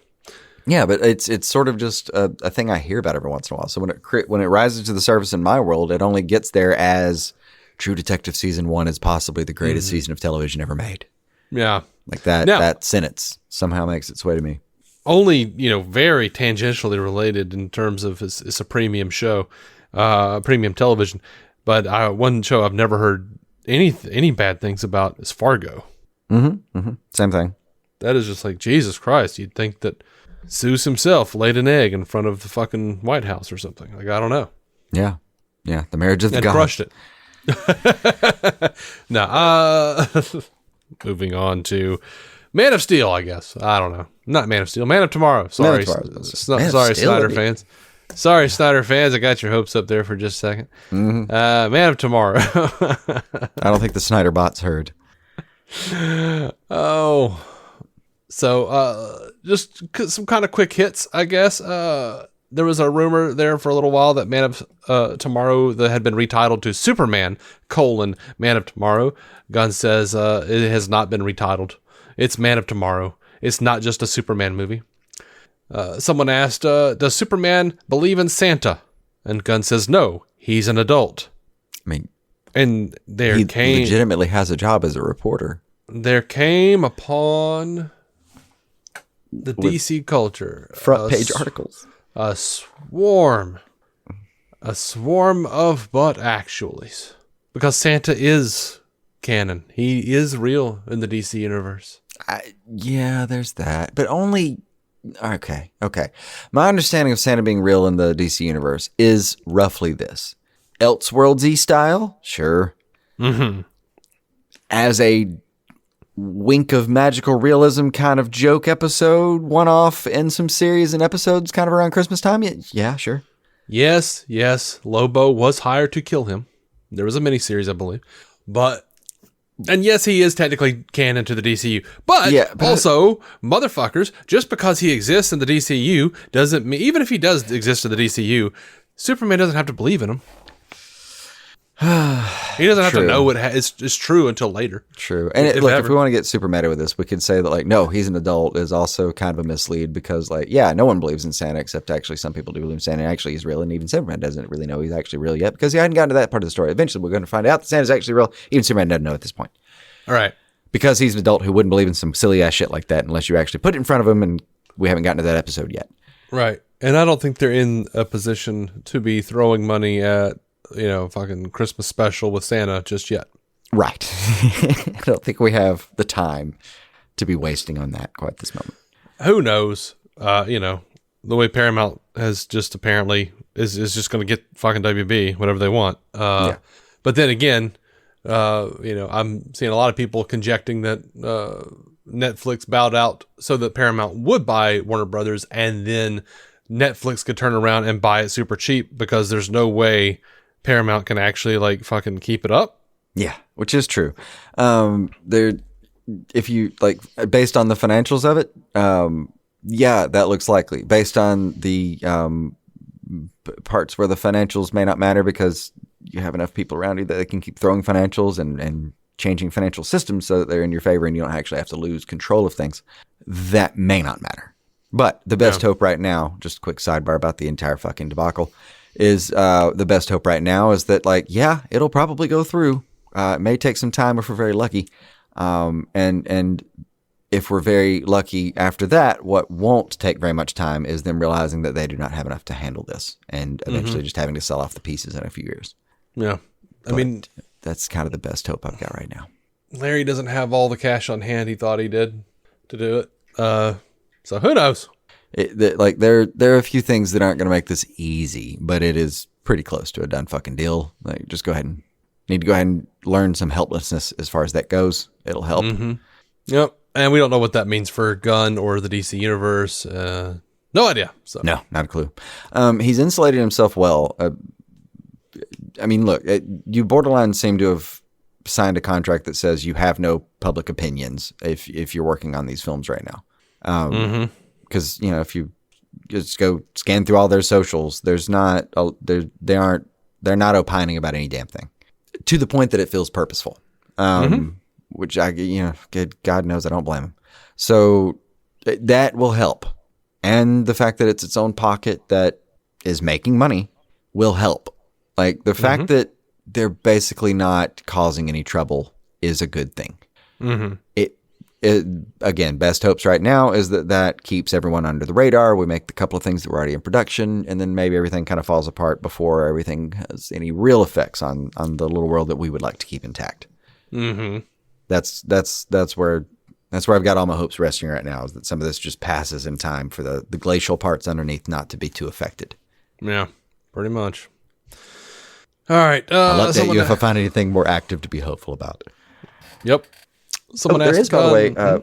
Yeah, but it's sort of just a thing I hear about every once in a while. So when it rises to the surface in my world, it only gets there as True Detective season 1 is possibly the greatest season of television ever made. Yeah. Like that sentence somehow makes its way to me. Only, very tangentially related in terms of it's a premium show, premium television. But one show I've never heard any bad things about is Fargo. Same thing. That is just like, Jesus Christ. You'd think that Zeus himself laid an egg in front of the fucking White House or something. Like, I don't know. Yeah. Yeah. The marriage of the gods. Crushed it. No. Moving on to Man of Steel, I guess. I don't know. Not Man of Steel. Man of Tomorrow. Sorry. Sorry, Snyder fans. Sorry, Snyder fans. I got your hopes up there for just a second. Man of Tomorrow. I don't think the Snyder bots heard. Oh. So, just some kind of quick hits, I guess. There was a rumor there for a little while that Man of Tomorrow that had been retitled to Superman, Man of Tomorrow. Gunn says it has not been retitled. It's Man of Tomorrow. It's not just a Superman movie. Someone asked, does Superman believe in Santa? And Gunn says, no, he's an adult. I mean, and he legitimately has a job as a reporter. There came upon the DC culture front page articles. A swarm of but actuallys, because Santa is canon. He is real in the DC universe. Yeah, there's that, but only. Okay. My understanding of Santa being real in the DC universe is roughly this: Elseworldsy style, sure. Mm-hmm. As a wink of magical realism kind of joke episode, one-off in some series and episodes, kind of around Christmas time. Yeah, sure. Yes. Lobo was hired to kill him. There was a miniseries, I believe, and yes, he is technically canon to the DCU. But also, motherfuckers, just because he exists in the DCU doesn't mean, even if he does exist in the DCU, Superman doesn't have to believe in him. He doesn't have to know it's true until later. True. And if we want to get super meta with this, we could say that, like, no, he's an adult is also kind of a mislead because, like, yeah, no one believes in Santa except actually some people do believe in Santa. Actually, he's real, and even Superman doesn't really know he's actually real yet because he hadn't gotten to that part of the story. Eventually, we're going to find out that Santa's actually real. Even Superman doesn't know at this point. All right. Because he's an adult who wouldn't believe in some silly ass shit like that unless you actually put it in front of him, and we haven't gotten to that episode yet. Right. And I don't think they're in a position to be throwing money at, fucking Christmas special with Santa just yet. Right. I don't think we have the time to be wasting on that quite this moment. Who knows? The way Paramount has just apparently is just going to get fucking WB, whatever they want. But then again, I'm seeing a lot of people conjecting that Netflix bowed out so that Paramount would buy Warner Brothers, and then Netflix could turn around and buy it super cheap because there's no way Paramount can actually like fucking keep it up. Yeah, which is true. If you like, based on the financials of it, yeah, that looks likely. Based on the parts where the financials may not matter because you have enough people around you that they can keep throwing financials and changing financial systems so that they're in your favor and you don't actually have to lose control of things. That may not matter. But the best hope right now, just a quick sidebar about the entire fucking debacle, is the best hope right now is that, like, yeah, it'll probably go through. It may take some time if we're very lucky. And if we're very lucky after that, what won't take very much time is them realizing that they do not have enough to handle this and eventually just having to sell off the pieces in a few years. Yeah. I mean, that's kind of the best hope I've got right now. Larry doesn't have all the cash on hand he thought he did to do it. So who knows? There are a few things that aren't going to make this easy, but it is pretty close to a done fucking deal. Like, just go ahead and learn some helplessness as far as that goes. It'll help. Mm-hmm. Yep. And we don't know what that means for Gunn or the DC universe. No idea. So. No, not a clue. He's insulated himself well. I mean, look, you borderline seem to have signed a contract that says you have no public opinions if you're working on these films right now. Because if you just go scan through all their socials, they're not opining about any damn thing, to the point that it feels purposeful. Which God knows I don't blame them. So that will help, and the fact that it's its own pocket that is making money will help. Like the fact that they're basically not causing any trouble is a good thing. It again, best hopes right now is that keeps everyone under the radar. We make the couple of things that were already in production, and then maybe everything kind of falls apart before everything has any real effects on the little world that we would like to keep intact. That's where I've got all my hopes resting right now, is that some of this just passes in time for the glacial parts underneath not to be too affected. Yeah, pretty much. All right. I'll update you if I find anything more active to be hopeful about. Yep. Someone asked, there is, by the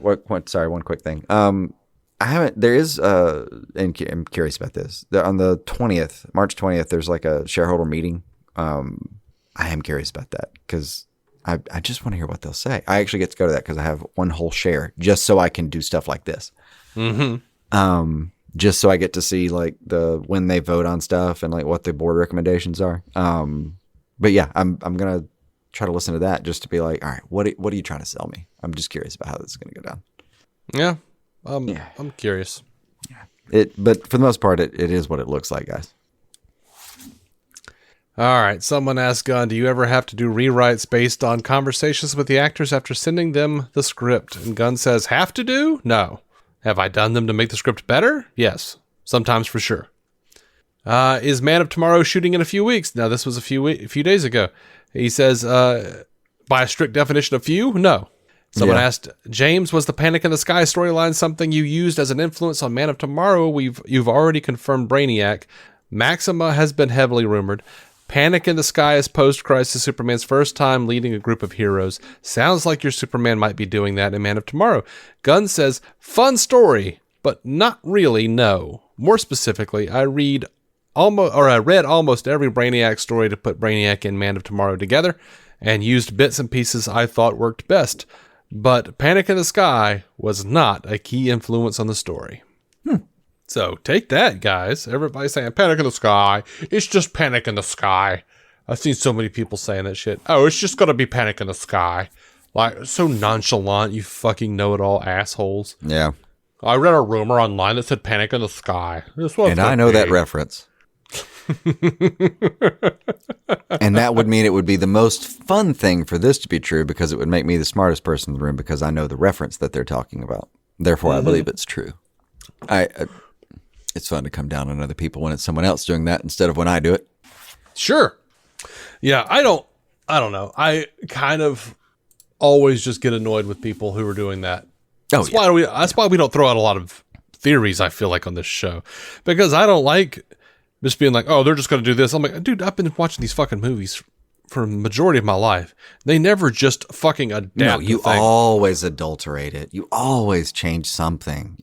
way, sorry, one quick thing. And I'm curious about this. On the 20th, March 20th, there's like a shareholder meeting. I am curious about that because I just want to hear what they'll say. I actually get to go to that because I have one whole share just so I can do stuff like this. Just so I get to see like when they vote on stuff and like what the board recommendations are. But yeah, I'm gonna try to listen to that just to be like, all right, what are you trying to sell me? I'm just curious about how this is gonna go down. Yeah, I'm curious. Yeah, but for the most part, it is what it looks like, guys. All right. Someone asked Gunn, do you ever have to do rewrites based on conversations with the actors after sending them the script? And Gunn says, have to do? No. Have I done them to make the script better? Yes. Sometimes for sure. Is Man of Tomorrow shooting in a few weeks? Now, this was a few days ago. He says, by a strict definition of few? No. Someone asked, James, was the Panic in the Sky storyline something you used as an influence on Man of Tomorrow? You've already confirmed Brainiac. Maxima has been heavily rumored. Panic in the Sky is post-Crisis Superman's first time leading a group of heroes. Sounds like your Superman might be doing that in Man of Tomorrow. Gunn says, fun story, but not really, no. More specifically, I read almost every Brainiac story to put Brainiac and Man of Tomorrow together, and used bits and pieces I thought worked best. But Panic in the Sky was not a key influence on the story. So take that, guys. Everybody's saying Panic in the Sky. It's just Panic in the Sky. I've seen so many people saying that shit. Oh, it's just going to be Panic in the Sky. Like, so nonchalant, you fucking know-it-all assholes. Yeah. I read a rumor online that said Panic in the Sky. And I know that reference. And that would mean it would be the most fun thing for this to be true, because it would make me the smartest person in the room, because I know the reference that they're talking about. Therefore, I believe it's true. It's fun to come down on other people when it's someone else doing that instead of when I do it. Sure. Yeah, I don't know. I kind of always just get annoyed with people who are doing that. That's why we don't throw out a lot of theories, I feel like, on this show. Because I don't like just being like, oh, they're just going to do this. I'm like, dude, I've been watching these fucking movies for the majority of my life. They never just fucking adapt. No, you always adulterate it. You always change something.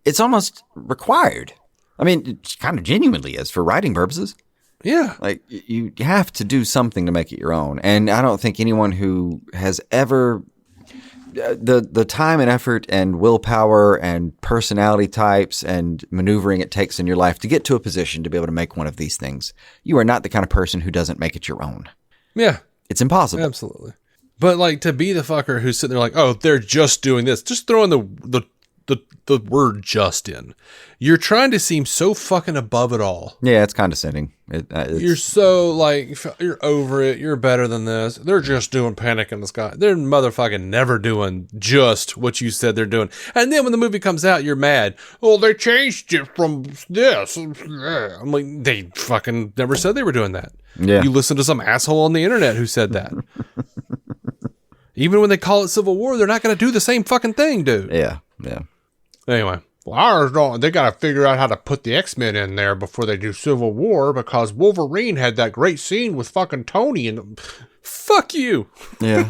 It's almost required. I mean, it kind of genuinely is for writing purposes. Yeah. Like, you have to do something to make it your own. And I don't think anyone who has ever the time and effort and willpower and personality types and maneuvering it takes in your life to get to a position to be able to make one of these things, you are not the kind of person who doesn't make it your own. Yeah. It's impossible. Absolutely. But like, to be the fucker who's sitting there like, oh, they're just doing this, just throwing the word "just" in. You're trying to seem so fucking above it all. Yeah, it's condescending. You're so like, you're over it. You're better than this. They're just doing Panic in the Sky. They're motherfucking never doing just what you said they're doing. And then when the movie comes out, you're mad. Oh, they changed it from this. I'm like, they fucking never said they were doing that. Yeah. You listen to some asshole on the internet who said that. Even when they call it Civil War, they're not going to do the same fucking thing, dude. Yeah, yeah. Anyway, ours don't. They got to figure out how to put the X-Men in there before they do Civil War, because Wolverine had that great scene with fucking Tony, and fuck you. Yeah.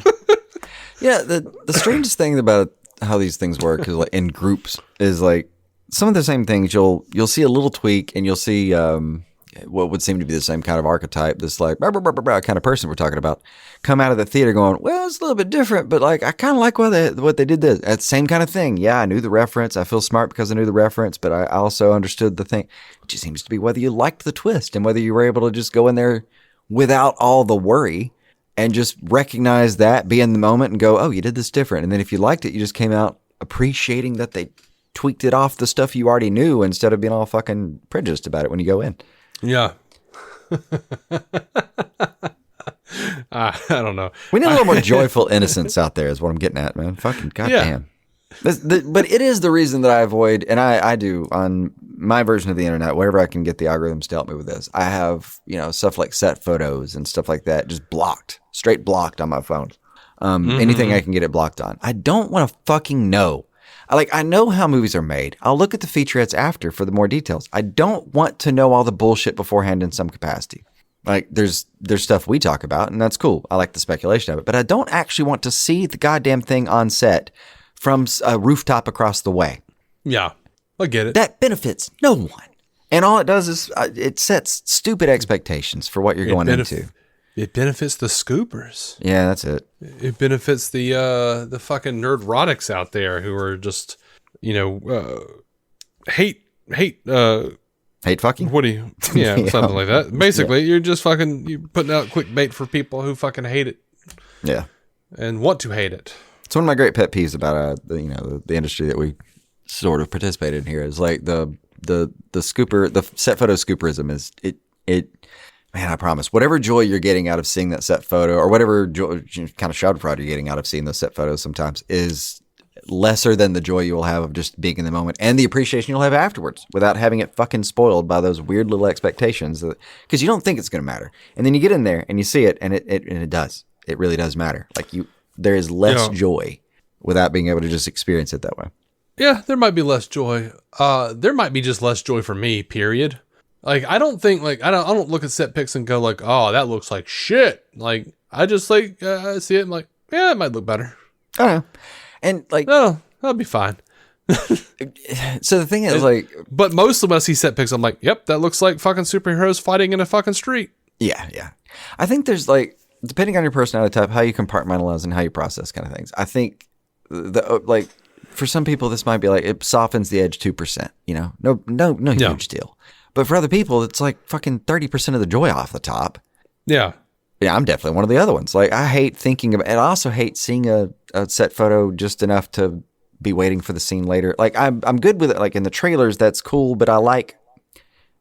Yeah, the strangest thing about how these things work is, like, in groups, is like some of the same things you'll see a little tweak, and you'll see what would seem to be the same kind of archetype, this like blah, blah, blah, blah, blah kind of person we're talking about, come out of the theater going, well, it's a little bit different, but like I kind of like what they did this. That same kind of thing. Yeah, I knew the reference. I feel smart because I knew the reference, but I also understood the thing. It just seems to be whether you liked the twist and whether you were able to just go in there without all the worry and just recognize that, be in the moment and go, oh, you did this different. And then if you liked it, you just came out appreciating that they tweaked it off the stuff you already knew instead of being all fucking prejudiced about it when you go in. Yeah. I don't know. We need a little more joyful innocence out there is what I'm getting at, man. Fucking goddamn. Yeah. But it is the reason that I avoid, and I do on my version of the internet, wherever I can get the algorithms to help me with this. I have, stuff like set photos and stuff like that just blocked, straight blocked on my phone. Anything I can get it blocked on. I don't want to fucking know. I know how movies are made. I'll look at the featurettes after for the more details. I don't want to know all the bullshit beforehand in some capacity. Like, there's stuff we talk about, and that's cool. I like the speculation of it. But I don't actually want to see the goddamn thing on set from a rooftop across the way. Yeah, I get it. That benefits no one. And all it does is it sets stupid expectations for what you're going into. It benefits the scoopers. Yeah, that's it. It benefits the fucking nerdrotics out there who are just, hate fucking? What do you? Yeah, something like that. Basically, you're just fucking you putting out clickbait for people who fucking hate it. Yeah, and want to hate it. It's one of my great pet peeves about the industry that we sort of participated in here is like the scooper, the set photo scooperism is it. Man, I promise, whatever joy you're getting out of seeing that set photo, or whatever joy, kind of schadenfreude you're getting out of seeing those set photos sometimes, is lesser than the joy you will have of just being in the moment and the appreciation you'll have afterwards without having it fucking spoiled by those weird little expectations, because you don't think it's going to matter. And then you get in there and you see it, and it does. It really does matter. Like, there is less joy. without being able to just experience it that way. Yeah, there might be less joy. There might be just less joy for me, period. Like, I don't think, like, I don't look at set pics and go like, oh, that looks like shit. Like, I just like, I see it and like, yeah, it might look better. I don't know. And like, no, that'll be fine. So the thing is, like, but mostly when I see set pics, I'm like, yep, that looks like fucking superheroes fighting in a fucking street. Yeah. I think there's like, depending on your personality type, how you compartmentalize and how you process kind of things. I think like for some people, this might be like, it softens the edge 2%, you know, no huge deal. But for other people, it's like fucking 30% of the joy off the top. Yeah. Yeah, I'm definitely one of the other ones. Like, I hate thinking about, and I also hate seeing a set photo just enough to be waiting for the scene later. Like, I'm good with it. Like in the trailers, that's cool, but I like,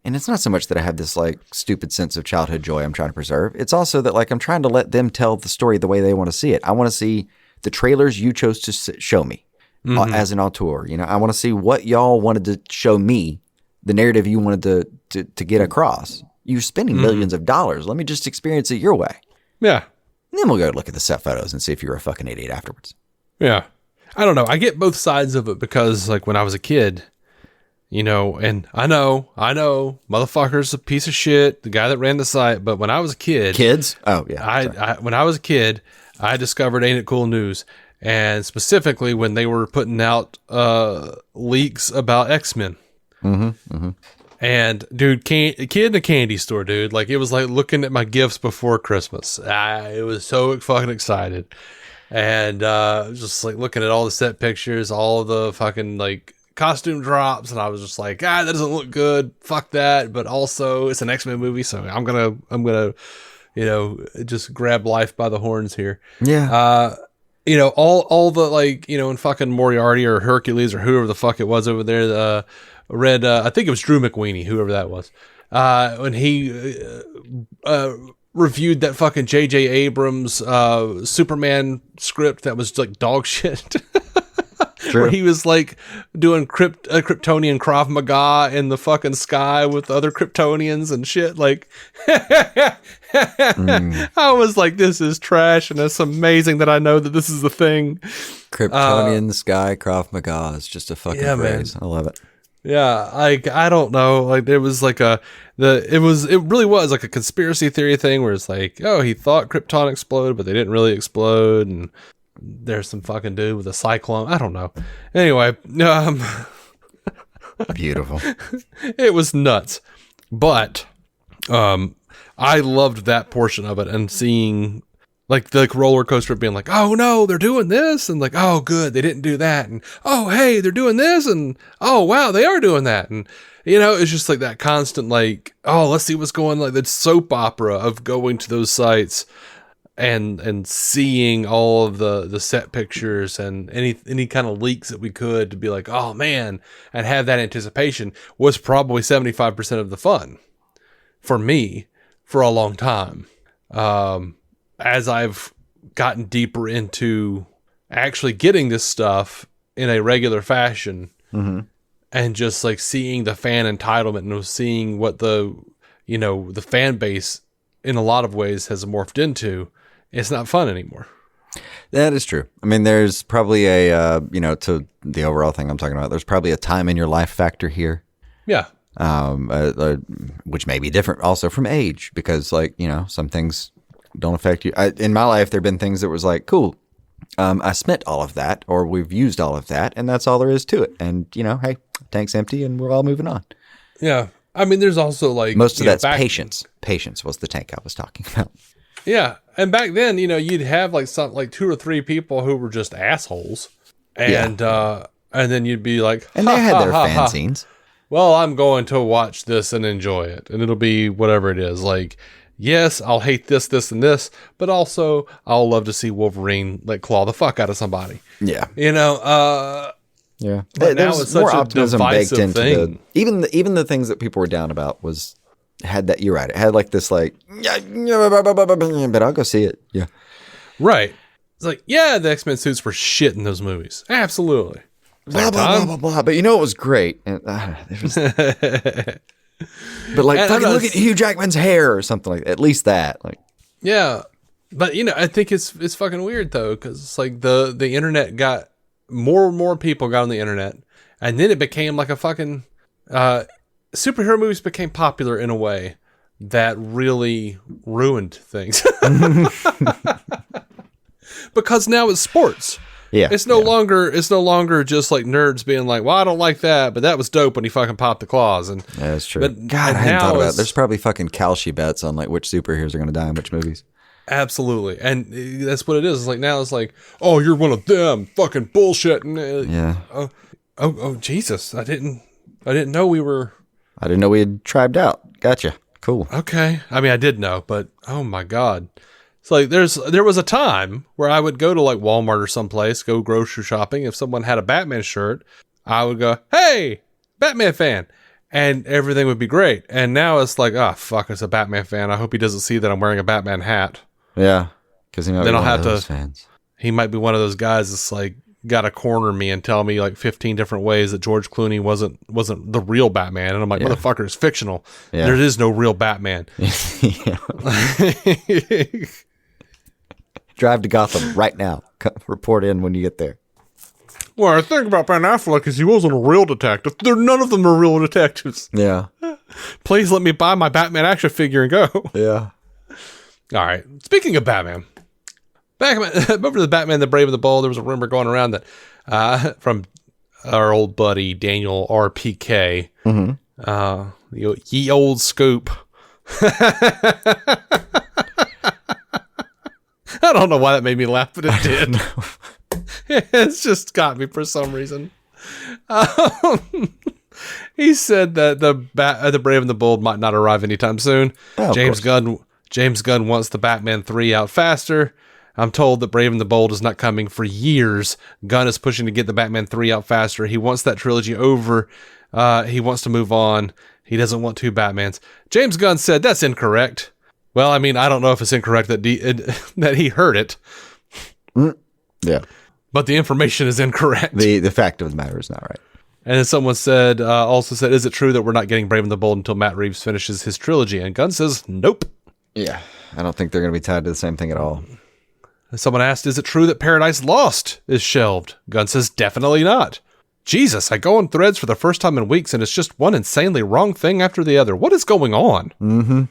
and it's not so much that I have this like stupid sense of childhood joy I'm trying to preserve. It's also that like I'm trying to let them tell the story the way they want to see it. I want to see the trailers you chose to show me as an auteur. You know, I want to see what y'all wanted to show me, the narrative you wanted to get across. You're spending millions of dollars. Let me just experience it your way. Yeah. And then we'll go look at the set photos and see if you're a fucking idiot afterwards. Yeah. I don't know. I get both sides of it because, like, when I was a kid, you know, and I know, motherfucker's a piece of shit, the guy that ran the site, but when I was a kid... Kids? Oh, yeah. When I was a kid, I discovered Ain't It Cool News, and specifically when they were putting out leaks about X-Men. And, dude, kid in a candy store, dude. Like, it was like looking at my gifts before Christmas. I was so fucking excited. And just like looking at all the set pictures, all the fucking like costume drops, and I was just like, that doesn't look good. Fuck that. But also, it's an X-Men movie, so I'm gonna, you know, just grab life by the horns here. Yeah. You know, all the like, you know, in fucking Moriarty or Hercules or whoever the fuck it was over there. Read, I think it was Drew McWeeny, whoever that was. When he reviewed that fucking J.J. Abrams Superman script that was like dog shit. Where he was like doing Kryptonian Krav Maga in the fucking sky with other Kryptonians and shit. Like, I was like, this is trash, and it's amazing that I know that this is the thing. Kryptonian sky Krav Maga is just a fucking phrase. Man. I love it. Yeah, like, I don't know. Like, there was like it really was like a conspiracy theory thing where it's like, oh, he thought Krypton exploded, but they didn't really explode, and there's some fucking dude with a cyclone. I don't know. Anyway, beautiful. It was nuts, but I loved that portion of it, and seeing like the roller coaster being like, oh no, they're doing this, and like, oh good, they didn't do that, and oh hey, they're doing this, and oh wow, they are doing that, and you know, it's just like that constant like, oh, let's see what's going, like the soap opera of going to those sites and seeing all of the set pictures and any kind of leaks that we could to be like, oh man, and have that anticipation was probably 75% of the fun for me for a long time. As I've gotten deeper into actually getting this stuff in a regular fashion, and just like seeing the fan entitlement and seeing what the fan base in a lot of ways has morphed into, it's not fun anymore. That is true. I mean, there's probably a, to the overall thing I'm talking about, there's probably a time in your life factor here. Yeah. Which may be different also from age, because like, you know, some things don't affect you. In my life, there have been things that was like, cool, I spent all of that, or we've used all of that, and that's all there is to it. And, you know, hey, tank's empty and we're all moving on. Yeah. I mean, there's also like... Most of that's patience. Patience was the tank I was talking about. Yeah. And back then, you know, you'd have like 2 or 3 people who were just assholes. And and then you'd be like... And they had their fanzines. Well, I'm going to watch this and enjoy it. And it'll be whatever it is. Like... Yes, I'll hate this, this, and this, but also I'll love to see Wolverine like claw the fuck out of somebody. Yeah, you know. Yeah, but now it's such a divisive thing. Even the things that people were down about had that. You're right. It had like this like, but I'll go see it. Yeah, right. It's like, yeah, the X-Men suits were shit in those movies. Absolutely. Blah blah blah blah. But you know what was great? But like, fucking look at Hugh Jackman's hair or something like that. At least that. Like, yeah. But I think it's fucking weird though, because it's like the internet got more and more people got on the internet, and then it became like a fucking superhero movies became popular in a way that really ruined things. Because now it's sports. Yeah, it's no longer just like nerds being like, well, I don't like that, but that was dope when he fucking popped the claws. And yeah, that's true. But God, I hadn't thought about it. There's probably fucking Kalshi bets on like which superheroes are going to die in which movies. Absolutely, and that's what it is. It's like now it's like, oh, you're one of them, fucking bullshit. And, yeah. Oh, Jesus! I didn't know we were. I didn't know we had tribed out. Gotcha. Cool. Okay. I mean, I did know, but oh my God. It's like there was a time where I would go to like Walmart or someplace, go grocery shopping. If someone had a Batman shirt, I would go, "Hey, Batman fan," and everything would be great. And now it's like, oh fuck, it's a Batman fan. I hope he doesn't see that I'm wearing a Batman hat. Yeah, because then I'll have to. Fans. He might be one of those guys that's like got to corner me and tell me like 15 different ways that George Clooney wasn't the real Batman, and I'm like, motherfucker, it's fictional. Yeah. There is no real Batman. Drive to Gotham right now. Report in when you get there. Well, I think about Ben Affleck is he wasn't a real detective. None of them are real detectives. Yeah. Please let me buy my Batman action figure and go. Yeah. All right. Speaking of Batman, back over to the Batman, the Brave and the Bold, there was a rumor going around that from our old buddy Daniel RPK, ye old scoop. I don't know why that made me laugh, but it did. It's just got me for some reason. He said that the Brave and the Bold might not arrive anytime soon. Oh, James Gunn wants the Batman 3 out faster. I'm told that Brave and the Bold is not coming for years. Gunn is pushing to get the Batman 3 out faster. He wants that trilogy over. He wants to move on. He doesn't want 2 Batmans. James Gunn said that's incorrect. Well, I mean, I don't know if it's incorrect that that he heard it. Yeah. But the information is incorrect. The fact of the matter is not right. And then someone also said, is it true that we're not getting Brave and the Bold until Matt Reeves finishes his trilogy? And Gunn says, nope. Yeah. I don't think they're going to be tied to the same thing at all. Someone asked, is it true that Paradise Lost is shelved? Gunn says, definitely not. Jesus, I go on Threads for the first time in weeks, and it's just one insanely wrong thing after the other. What is going on? Mm-hmm.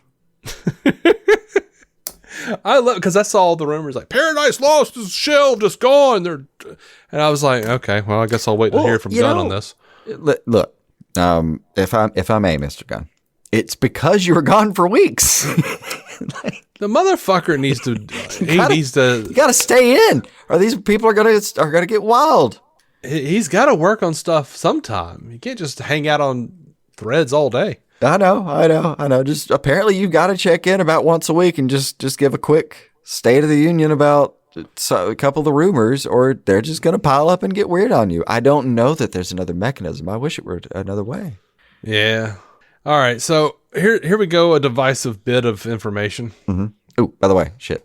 I love, because I saw all the rumors like Paradise Lost is shelved, it's gone. And I was like, okay, well, I guess I'll wait to hear from Gunn on this. Look, if I may, Mr. Gunn, it's because you were gone for weeks. The motherfucker needs to. You got to stay in, or these people are gonna get wild. He's got to work on stuff sometime. You can't just hang out on Threads all day. I know. Just apparently you've got to check in about once a week and just give a quick State of the Union about a couple of the rumors, or they're just going to pile up and get weird on you. I don't know that there's another mechanism. I wish it were another way. Yeah. All right. So here we go. A divisive bit of information. Mm-hmm. Oh, by the way, shit.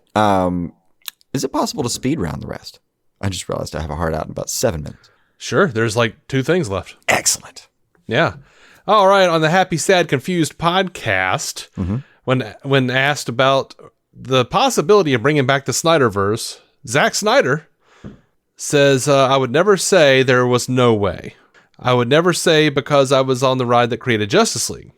Is it possible to speed round the rest? I just realized I have a hard out in about 7 minutes. Sure. There's like 2 things left. Excellent. Yeah. All right, on the Happy, Sad, Confused podcast, when asked about the possibility of bringing back the Snyderverse, Zack Snyder says, I would never say there was no way. I would never say because I was on the ride that created Justice League.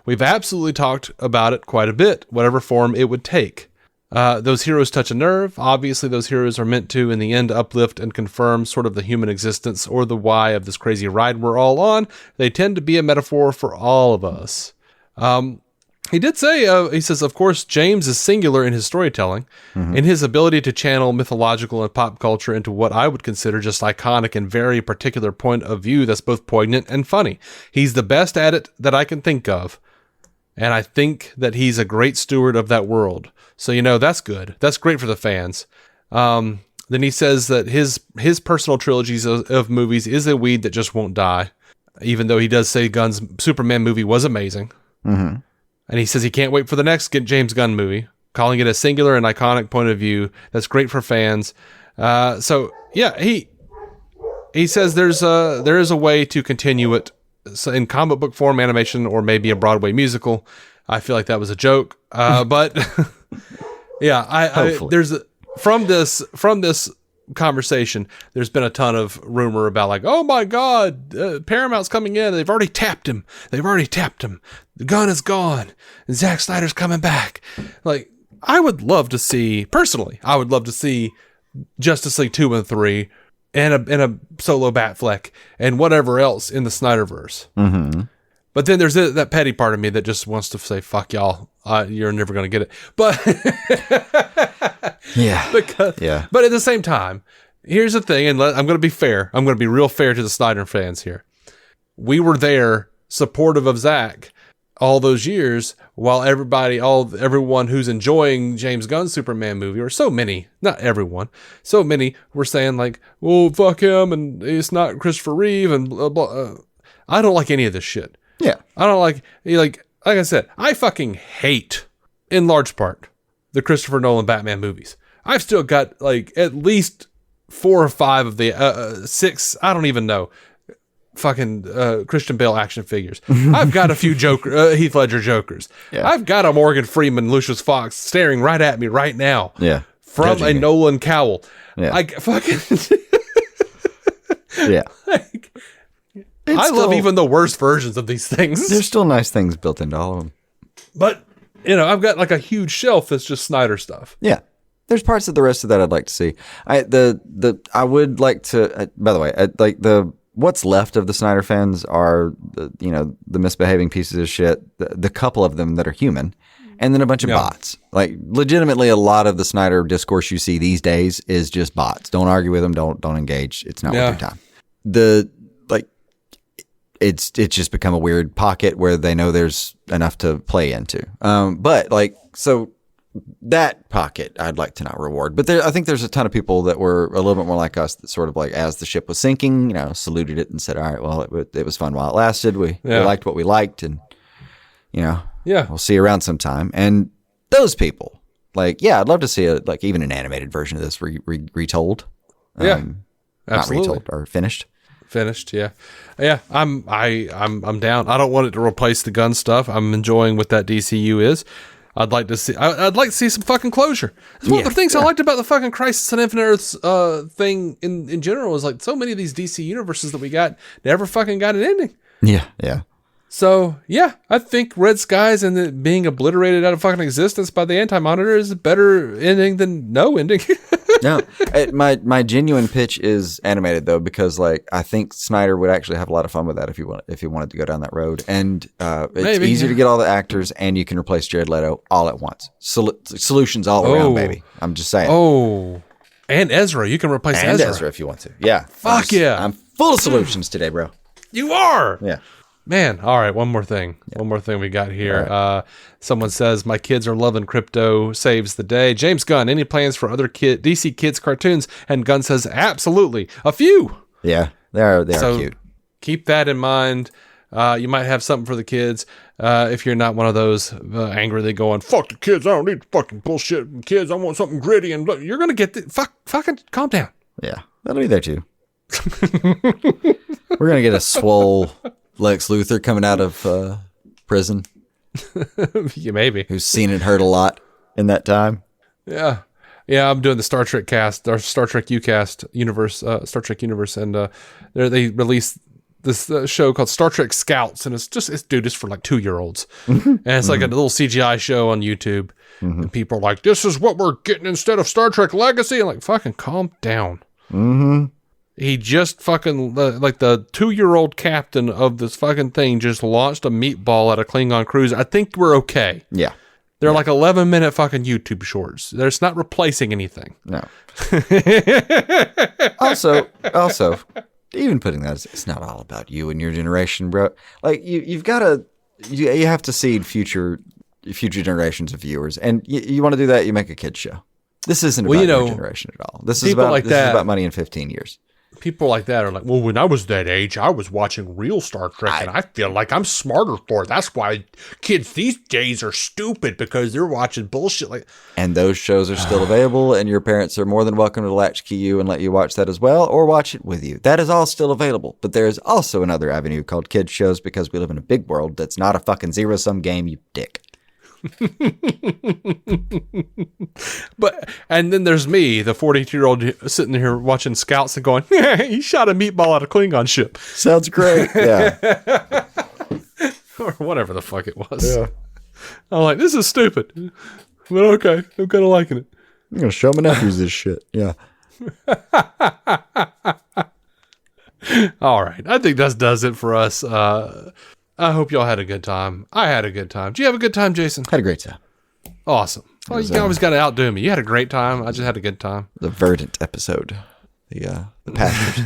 We've absolutely talked about it quite a bit, whatever form it would take. Those heroes touch a nerve. Obviously, those heroes are meant to, in the end, uplift and confirm sort of the human existence or the why of this crazy ride we're all on. They tend to be a metaphor for all of us. He did say, he says, of course, James is singular in his storytelling, in his ability to channel mythological and pop culture into what I would consider just iconic and very particular point of view that's both poignant and funny. He's the best at it that I can think of. And I think that he's a great steward of that world. So, that's good. That's great for the fans. Then he says that his personal trilogies of movies is a weed that just won't die, even though he does say Gunn's Superman movie was amazing. Mm-hmm. And he says he can't wait for the next James Gunn movie, calling it a singular and iconic point of view that's great for fans. So, yeah, he says there is a way to continue it in comic book form, animation, or maybe a Broadway musical. I feel like that was a joke, but Yeah, Hopefully. from this conversation, there's been a ton of rumor about like, oh my God, Paramount's coming in. They've already tapped him. The gun is gone. And Zack Snyder's coming back. Like, I would love to see Justice League 2 and 3 and a solo Batfleck and whatever else in the Snyderverse. Mm-hmm. But then there's that petty part of me that just wants to say, fuck y'all. You're never going to get it. But yeah. But at the same time, here's the thing, and I'm going to be fair. I'm going to be real fair to the Snyder fans here. We were there supportive of Zack all those years while everyone who's enjoying James Gunn's Superman movie, or so many, not everyone, so many were saying like, oh, fuck him, and it's not Christopher Reeve, and blah, blah. I don't like any of this shit. Yeah. I don't like I said, I fucking hate, in large part, the Christopher Nolan Batman movies. I've still got like at least 4 or 5 of the 6, I don't even know, fucking Christian Bale action figures. I've got a few Heath Ledger Jokers. Yeah. I've got a Morgan Freeman, Lucius Fox staring right at me right now. Yeah. From Judging a Nolan cowl. Yeah. I fucking yeah. Like, I love even the worst versions of these things. There's still nice things built into all of them. But, I've got like a huge shelf that's just Snyder stuff. Yeah. There's parts of the rest of that I'd like to see. I would like to, by the way, what's left of the Snyder fans are, the misbehaving pieces of shit, the couple of them that are human, and then a bunch of bots. Like, legitimately, a lot of the Snyder discourse you see these days is just bots. Don't argue with them. Don't engage. It's not worth your time. It's just become a weird pocket where they know there's enough to play into. So that pocket I'd like to not reward. But I think there's a ton of people that were a little bit more like us that sort of like, as the ship was sinking, saluted it and said, all right, well, it was fun while it lasted. We liked what we liked, and, we'll see you around sometime. And those people, I'd love to see even an animated version of this retold. Absolutely. Not retold, or finished. Yeah. I'm down. I don't want it to replace the Gunn stuff. I'm enjoying what that DCU is. I'd like to see some fucking closure. It's one of the things I liked about the fucking Crisis on Infinite Earths thing in general is like so many of these DC universes that we got never fucking got an ending. Yeah. So, I think Red Skies and it being obliterated out of fucking existence by the Anti-Monitor is a better ending than no ending. No, my genuine pitch is animated though, because I think Snyder would actually have a lot of fun with that if he wanted to go down that road, and it's easier to get all the actors, and you can replace Jared Leto all at once. Solutions all around, baby. I'm just saying. Oh, and Ezra, you can replace Ezra if you want to. Yeah, I'm full of solutions today, bro. You are. Yeah. Man, all right, one more thing. One more thing we got here. Right. Someone says, my kids are loving crypto, saves the day. James Gunn, any plans for other DC Kids cartoons? And Gunn says, absolutely. A few. Yeah, they are cute. Keep that in mind. You might have something for the kids. If you're not one of those angrily going, fuck the kids, I don't need fucking bullshit from kids. I want something gritty. And you're going to get fucking calm down. Yeah, that'll be there too. We're going to get a swole Lex Luthor coming out of prison. Yeah, maybe. Who's seen and heard a lot in that time. Yeah. I'm doing the Star Trek cast, or Star Trek UCast universe, Star Trek universe, and they released this show called Star Trek Scouts, and it's for like 2-year-olds, and it's like a little CGI show on YouTube, and people are like, "This is what we're getting instead of Star Trek Legacy," and like, fucking calm down. He just fucking, like the 2-year-old captain of this fucking thing just launched a meatball at a Klingon cruiser. I think we're okay. Yeah. They're like 11-minute fucking YouTube shorts. It's not replacing anything. No. Also, even putting that, it's not all about you and your generation, bro. Like you've got to, you have to seed future generations of viewers, and you want to do that. You make a kids show. This isn't about your generation at all. This is about money in 15 years. People like that are like, well, when I was that age, I was watching real Star Trek, and I feel like I'm smarter for it. That's why kids these days are stupid, because they're watching bullshit. And those shows are still available, and your parents are more than welcome to latchkey you and let you watch that as well, or watch it with you. That is all still available. But there is also another avenue called kids shows, because we live in a big world that's not a fucking zero-sum game, you dick. And then there's me, the 42-year-old sitting here watching Scouts and going, he shot a meatball at a Klingon ship. Sounds great. Yeah. Or whatever the fuck it was. Yeah. I'm like, this is stupid. But okay, I'm kind of liking it. I'm going to show my nephews this shit. Yeah. All right. I think that does it for us. I hope y'all had a good time. I had a good time. Did you have a good time, Jason? Had a great time. Awesome. Well, you always got to outdo me. You had a great time. I just had a good time. The verdant episode. The pastures.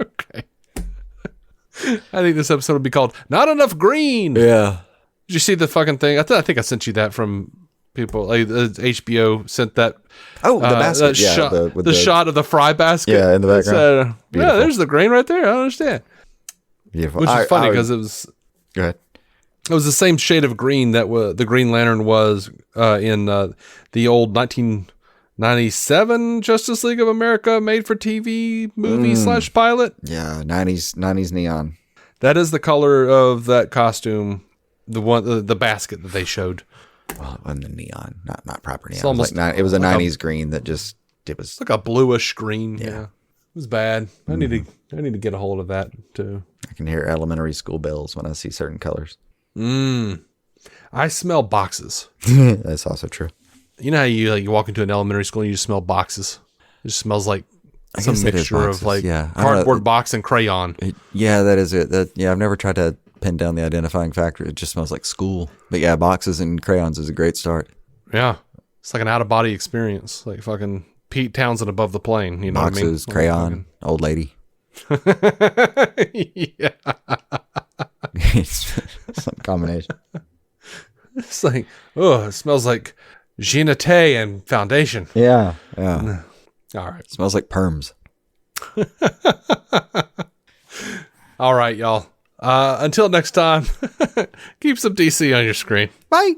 Okay. I think this episode will be called Not Enough Green. Yeah. Did you see the fucking thing? I think I sent you that from people. Like HBO sent that. Oh, the basket. The shot of the fry basket. Yeah, in the background. Yeah, there's the grain right there. I don't understand. Beautiful. Which is funny because it was. Go ahead. It was the same shade of green that the Green Lantern was in the old 1997 Justice League of America made-for-TV movie / pilot. Yeah, 90s neon. That is the color of that costume. The basket that they showed. Well, it wasn't the neon, not proper neon. Almost, it was a 90s green that just it was like a bluish green. Yeah, it was bad. I need to get a hold of that too. I can hear elementary school bells when I see certain colors. I smell boxes. That's also true. You know how you walk into an elementary school and you just smell boxes. It just smells like some mixture of like cardboard box and crayon. That is it. I've never tried to pin down the identifying factor. It just smells like school. But yeah, boxes and crayons is a great start. Yeah, it's like an out of body experience, like fucking Pete Townsend above the plane. You know boxes, what I mean? Crayon, old lady. Yeah. Some combination. It's like, it smells like Ginete and foundation. Yeah. All right. It smells like perms. All right, y'all. Until next time, keep some DC on your screen. Bye.